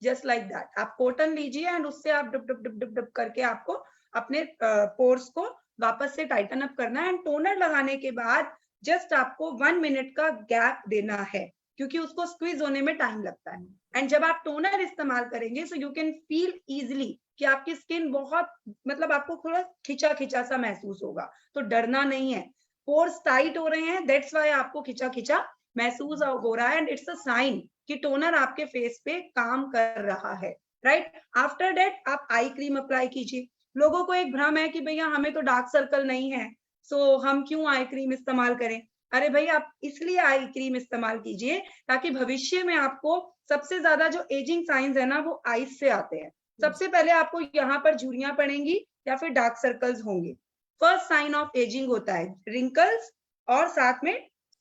[SPEAKER 9] जस्ट लाइक दैट। आप कॉटन लीजिए एंड उससे आप dub dub dub dub dub करके आपको अपने पोर्स को वापस से टाइटन अप करना है। एंड टोनर लगाने के बाद जस्ट आपको 1 मिनट का गैप देना है, क्योंकि उसको स्क्वीज होने में टाइम लगता है। एंड जब आप टोनर इस्तेमाल करेंगे सो यू कैन फील इजिली कि आपकी स्किन बहुत, मतलब आपको थोड़ा खिंचा खिंचा सा महसूस होगा, तो डरना नहीं है। पोर्स टाइट हो रहे हैं, दैट्स वाई आपको खिंचा खिंचा महसूस हो रहा है, एंड इट्स अ साइन कि टोनर आपके फेस पे काम कर रहा है, राइट। आफ्टर दैट आप आई क्रीम अप्लाई कीजिए। लोगों को एक भ्रम है कि भैया हमें तो डार्क सर्कल नहीं है, सो हम क्यों आई क्रीम इस्तेमाल करें। अरे भाई, आप इसलिए आई क्रीम इस्तेमाल कीजिए ताकि भविष्य में आपको सबसे ज्यादा जो एजिंग साइंस है ना वो आईज से आते हैं। सबसे पहले आपको यहाँ पर झुर्रियां पड़ेंगी या फिर डार्क सर्कल्स होंगे। फर्स्ट साइन ऑफ एजिंग होता है रिंकल्स और साथ में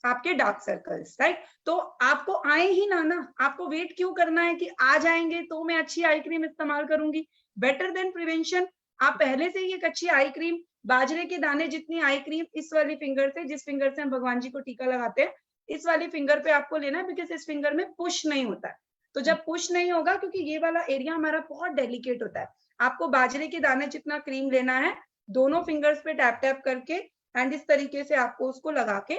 [SPEAKER 9] आपके डार्क सर्कल्स, राइट। तो आपको आए ही ना, आपको वेट क्यों करना है कि आ जाएंगे तो मैं अच्छी आई क्रीम इस्तेमाल करूंगी। Better than prevention. आप पहले से ही एक अच्छी आई क्रीम, बाजरे के दाने जितनी आई क्रीम इस वाली फिंगर से, जिस फिंगर से हम भगवान जी को टीका लगाते हैं, इस वाली फिंगर पे आपको लेना है, बिकॉज इस फिंगर में पुश नहीं होता है। तो जब पुश नहीं होगा, क्योंकि ये वाला एरिया हमारा बहुत डेलिकेट होता है, आपको बाजरे के दाने जितना क्रीम लेना है, दोनों फिंगर्स पे टैप टैप करके एंड इस तरीके से आपको उसको लगा के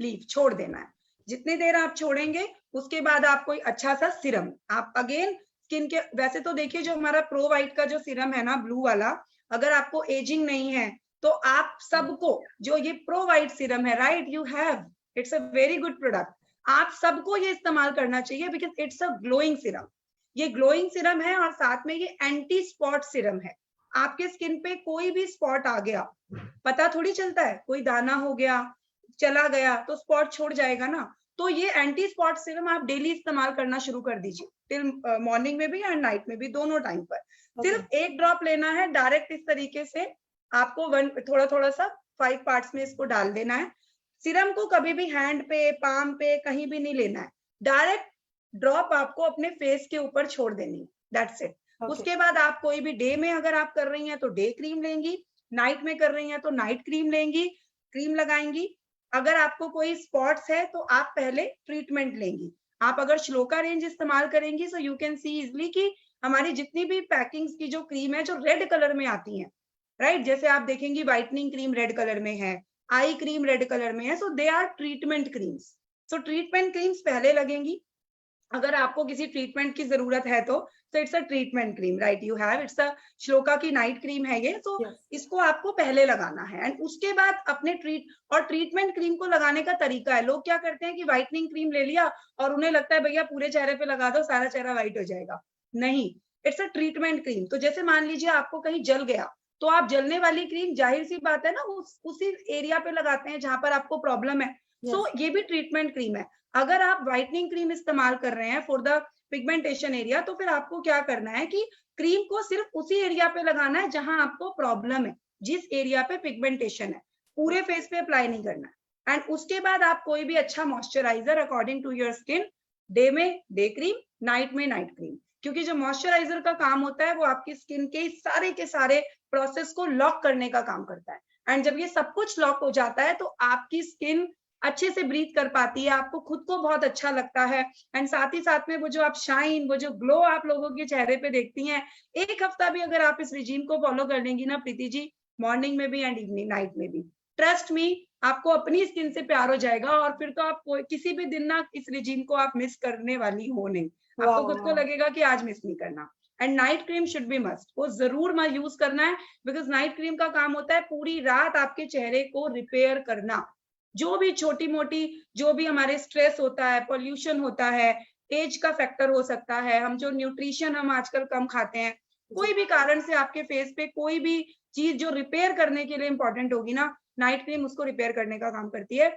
[SPEAKER 9] लीव छोड़ देना है। जितनी देर आप छोड़ेंगे उसके बाद आप कोई अच्छा सा सिरम, आप अगेन स्किन के, वैसे तो देखिए जो हमारा प्रो वाइट का जो सिरम है ना ब्लू वाला, अगर आपको एजिंग नहीं है तो आप सबको जो ये प्रो वाइट सिरम है, right, you have, it's a very good product, आप सबको ये इस्तेमाल करना चाहिए because it's a glowing Siram. ये ग्लोइंग सिरम है और साथ में ये एंटी स्पॉट सिरम है। आपके स्किन पे कोई भी स्पॉट आ गया, पता थोड़ी चलता है, कोई दाना हो गया चला गया तो स्पॉट छोड़ जाएगा ना, तो ये एंटी स्पॉट सिरम आप डेली इस्तेमाल करना शुरू कर दीजिए, टिल मॉर्निंग में भी एंड नाइट में भी, दोनों टाइम पर। सिर्फ एक ड्रॉप लेना है, डायरेक्ट इस तरीके से आपको थोड़ा थोड़ा सा 5 पार्ट्स में इसको डाल देना है। सिरम को कभी भी हैंड पे, पाम पे, कहीं भी नहीं लेना है, डायरेक्ट ड्रॉप आपको अपने फेस के ऊपर छोड़ देनी है, दैट्स इट। उसके बाद आप कोई भी डे में अगर आप कर रही हैं तो डे क्रीम लेंगी, नाइट में कर रही हैं तो नाइट क्रीम लेंगी, क्रीम लगाएंगी। अगर आपको कोई स्पॉट्स है तो आप पहले ट्रीटमेंट लेंगी। आप अगर श्लोका रेंज इस्तेमाल करेंगी सो यू कैन सी इजिली कि हमारी जितनी भी पैकिंग्स की जो क्रीम है जो रेड कलर में आती है, राइट, जैसे आप देखेंगी व्हाइटनिंग क्रीम रेड कलर में है, आई क्रीम रेड कलर में है, so they are treatment creams. So treatment creams पहले लगेंगी। अगर आपको किसी ट्रीटमेंट की जरूरत है तो it's a treatment cream, right, you have, it's a shloka की नाइट क्रीम है ये, तो इसको आपको पहले लगाना है। एंड उसके बाद अपने ट्रीटमेंट क्रीम को लगाने का तरीका है, लोग क्या करते हैं कि व्हाइटनिंग क्रीम ले लिया और उन्हें लगता है भैया पूरे चेहरे पे लगा दो सारा चेहरा व्हाइट हो जाएगा। नहीं, इट्स अ ट्रीटमेंट क्रीम। तो जैसे मान लीजिए आपको कहीं जल गया तो आप जलने वाली क्रीम, जाहिर सी बात है ना, उसी एरिया पे लगाते हैं जहां पर आपको प्रॉब्लम है। सो ये भी ट्रीटमेंट क्रीम है। अगर आप व्हाइटनिंग क्रीम इस्तेमाल कर रहे हैं फॉर द पिगमेंटेशन एरिया, तो फिर आपको क्या करना है कि क्रीम को सिर्फ उसी एरिया पे लगाना है जहां आपको प्रॉब्लम है, जिस एरिया पे पिगमेंटेशन है, पूरे फेस पे अप्लाई नहीं करना है। एंड उसके बाद आप कोई भी अच्छा moisturiser according to your skin, day में डे क्रीम, नाइट में नाइट क्रीम, क्योंकि जो मॉइस्चराइजर का काम होता है वो आपकी स्किन के सारे प्रोसेस को लॉक करने का काम करता है। एंड जब ये सब कुछ लॉक हो जाता है तो आपकी स्किन अच्छे से ब्रीथ कर पाती है, आपको खुद को बहुत अच्छा लगता है। एंड साथ ही साथ में वो जो आप शाइन, वो जो ग्लो आप लोगों के चेहरे पे देखती हैं, एक हफ्ता भी अगर आप इस रिजीम को फॉलो कर लेंगी ना प्रीति जी, मॉर्निंग में भी एंड इवनिंग नाइट में भी, ट्रस्ट मी, आपको अपनी स्किन से प्यार हो जाएगा। और फिर तो आप किसी भी दिन ना इस रिजीम को आप मिस करने वाली हो नहीं, आपको खुद को लगेगा कि आज मिस नहीं करना। And night cream should be must, वो जरूर यूज करना है, बिकॉज नाइट क्रीम का काम होता है पूरी रात आपके चेहरे को रिपेयर करना। जो भी छोटी मोटी, जो भी हमारे स्ट्रेस होता है, पोल्यूशन होता है, एज का फैक्टर हो सकता है, हम जो न्यूट्रिशन हम आजकल कम खाते हैं, कोई भी कारण से आपके फेस पे कोई भी चीज जो रिपेयर करने के लिए इंपॉर्टेंट होगी ना, नाइट क्रीम उसको रिपेयर करने का काम करती है।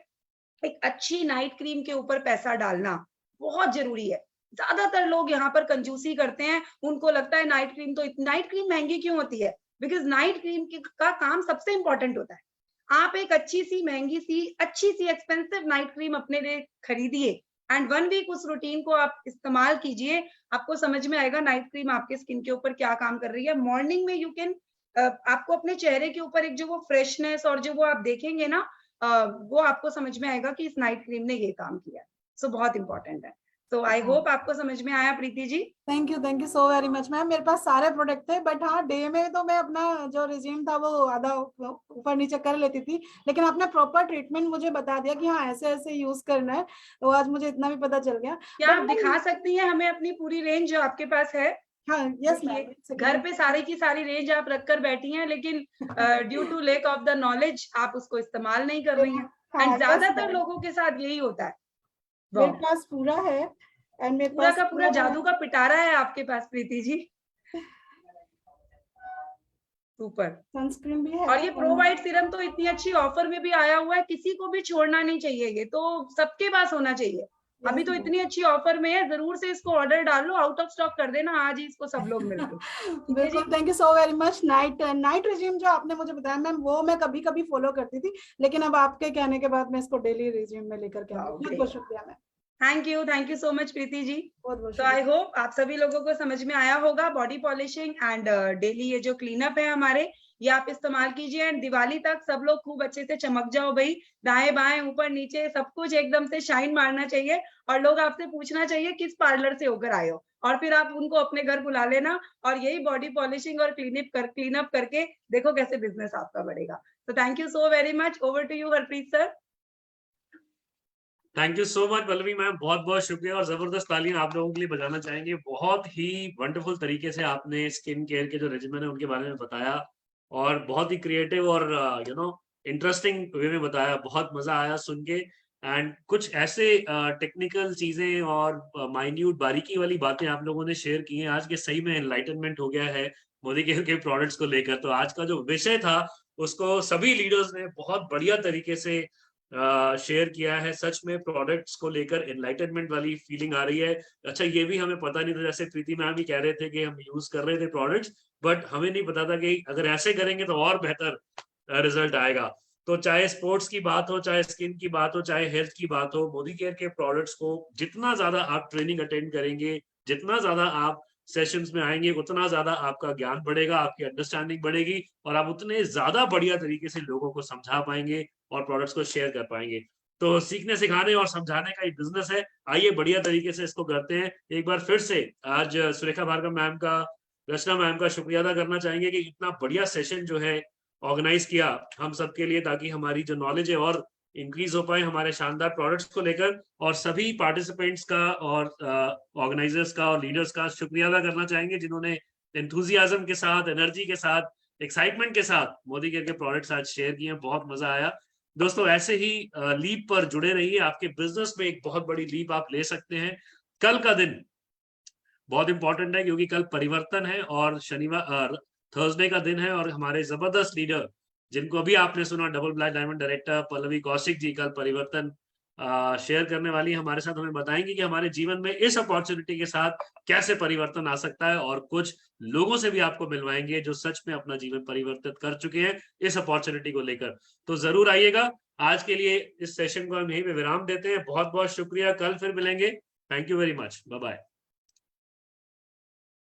[SPEAKER 9] एक अच्छी नाइट क्रीम के ऊपर पैसा डालना बहुत जरूरी है। ज्यादातर लोग यहाँ पर कंजूसी करते हैं, उनको लगता है नाइट क्रीम, तो नाइट क्रीम महंगी क्यों होती है, बिकॉज नाइट क्रीम का काम सबसे इंपॉर्टेंट होता है। आप एक अच्छी सी महंगी सी अच्छी सी एक्सपेंसिव नाइट क्रीम अपने लिए खरीदिए, एंड 1 वीक उस रूटीन को आप इस्तेमाल कीजिए, आपको समझ में आएगा नाइट क्रीम आपके स्किन के ऊपर क्या काम कर रही है। मॉर्निंग में यू कैन आपको अपने चेहरे के ऊपर एक जो वो फ्रेशनेस और जो वो आप देखेंगे ना, वो आपको समझ में आएगा कि इस नाइट क्रीम ने ये काम किया। सो बहुत इंपॉर्टेंट है। तो आई होप आपको समझ में आया Preeti ji.
[SPEAKER 11] Thank you so very much ma'am. मेरे पास सारे प्रोडक्ट थे, बट हाँ डे में तो मैं अपना जो रिजीम था वो आधा ऊपर नीचे कर लेती थी, लेकिन आपने प्रॉपर ट्रीटमेंट मुझे बता दिया कि हाँ ऐसे ऐसे यूज करना है, तो आज मुझे इतना भी पता चल गया।
[SPEAKER 9] क्या आप दिखा सकती हैं हमें अपनी पूरी रेंज जो आपके पास है?
[SPEAKER 11] हाँ यस मैम।
[SPEAKER 9] घर पे सारी की सारी रेंज आप रख कर बैठी हैं, लेकिन due to lack of the knowledge आप उसको इस्तेमाल नहीं कर रही हैं। एंड ज्यादातर लोगों के साथ यही होता है।
[SPEAKER 11] मेरे पास पूरा है, एंड मेरे
[SPEAKER 9] पूरा
[SPEAKER 11] पास
[SPEAKER 9] का पूरा जादू का पिटारा है आपके पास प्रीति जी। सुपर।
[SPEAKER 11] सनस्क्रीन भी है।
[SPEAKER 9] और ये प्रो वाइट सीरम तो इतनी अच्छी ऑफर में भी आया हुआ है, किसी को भी छोड़ना नहीं चाहिए, ये तो सबके पास होना चाहिए। अभी तो इतनी अच्छी ऑफर में है, जरूर से इसको ऑर्डर डाल लो, आउट ऑफ स्टॉक कर देना आज ही इसको सब लोग मिलकर।
[SPEAKER 11] बिल्कुल, thank you so very much. Night regime जो आपने मुझे बताया मैम, वो मैं कभी कभी फॉलो करती थी, लेकिन अब आपके कहने के बाद मैं इसको डेली रिजीम में लेकर के आऊंगी। बहुत बहुत शुक्रिया ma'am.
[SPEAKER 9] Thank you so much Preeti ji.
[SPEAKER 11] बहुत
[SPEAKER 9] तो आई होप आप सभी लोगों को समझ में आया होगा। बॉडी पॉलिशिंग एंड डेली ये जो क्लीनअप है हमारे, ये आप इस्तेमाल कीजिए एंड दिवाली तक सब लोग खूब अच्छे से चमक जाओ भाई। दाएं बाएं ऊपर नीचे सब कुछ एकदम से शाइन मारना चाहिए, और लोग आपसे पूछना चाहिए किस पार्लर से होकर आए हो, और फिर आप उनको अपने घर बुला लेना, और यही बॉडी पॉलिशिंग और क्लीनअप करके देखो कैसे बिजनेस आपका बढ़ेगा। तो thank you so very much. Over to you Harpreet sir.
[SPEAKER 1] Thank you so much Pallavi ma'am, बहुत बहुत शुक्रिया, और जबरदस्त तालियां आप लोगों के लिए बजाना चाहेंगे। बहुत ही वंडरफुल तरीके से आपने स्किन केयर के जो रेजिमेन है उनके बारे में बताया, और बहुत ही क्रिएटिव और इंटरेस्टिंग वे में बताया। बहुत मजा आया सुन के। एंड कुछ ऐसे टेक्निकल चीजें और माइन्यूट बारीकी वाली बातें आप लोगों ने शेयर की हैं आज के, सही में एनलाइटनमेंट हो गया है मोदी केयर के प्रोडक्ट्स को लेकर। तो आज का जो विषय था उसको सभी लीडर्स ने बहुत बढ़िया तरीके से शेयर किया है। सच में प्रोडक्ट्स को लेकर एनलाइटनमेंट वाली फीलिंग आ रही है। अच्छा, ये भी हमें पता नहीं था, जैसे प्रीति मैम भी कह रहे थे कि हम यूज कर रहे थे प्रोडक्ट्स, बट हमें नहीं पता था कि अगर ऐसे करेंगे तो और बेहतर रिजल्ट आएगा। तो चाहे स्पोर्ट्स की बात हो, चाहे स्किन की बात हो, चाहे हेल्थ की बात हो, मोदी केयर के प्रोडक्ट्स को जितना ज्यादा आप ट्रेनिंग अटेंड करेंगे, जितना ज्यादा आप सेशंस में आएंगे, उतना ज्यादा आपका ज्ञान बढ़ेगा, आपकी अंडरस्टैंडिंग बढ़ेगी, और आप उतने ज्यादा बढ़िया तरीके से लोगों को समझा पाएंगे और प्रोडक्ट्स को शेयर कर पाएंगे। तो सीखने सिखाने और समझाने का एक बिजनेस है। आइए बढ़िया तरीके से इसको करते हैं। एक बार फिर से आज सुरेखा भार्गव मैम का, रचना मैम का शुक्रिया अदा करना चाहेंगे कि इतना बढ़िया सेशन जो है ऑर्गेनाइज किया हम सबके लिए, ताकि हमारी जो नॉलेज है और इंक्रीज हो पाए हमारे शानदार प्रोडक्ट्स को लेकर। और सभी पार्टिसिपेंट्स का और ऑर्गेनाइजर्स का और लीडर्स का शुक्रिया अदा करना चाहेंगे जिन्होंने एंथुजियाज्म के साथ, एनर्जी के साथ, एक्साइटमेंट के साथ मोदी केयर के प्रोडक्ट्स आज शेयर किए। बहुत मजा आया दोस्तों। ऐसे ही लीप पर जुड़े रहिए, आपके बिजनेस में एक बहुत बड़ी लीप आप ले सकते हैं। कल का दिन बहुत इंपॉर्टेंट है क्योंकि कल परिवर्तन है, और शनिवार थर्सडे का दिन है, और हमारे जबरदस्त लीडर जिनको अभी आपने सुना, double black diamond director Pallavi Kaushik ji, कल परिवर्तन शेयर करने वाली हमारे साथ। हमें बताएंगे कि हमारे जीवन में इस अपॉर्चुनिटी के साथ कैसे परिवर्तन आ सकता है, और कुछ लोगों से भी आपको मिलवाएंगे जो सच में अपना जीवन परिवर्तित कर चुके हैं इस अपॉर्चुनिटी को लेकर। तो जरूर आइएगा। आज के लिए इस सेशन को हम यहीं पे विराम देते हैं। बहुत बहुत शुक्रिया, कल फिर मिलेंगे। Thank you very much, bye bye.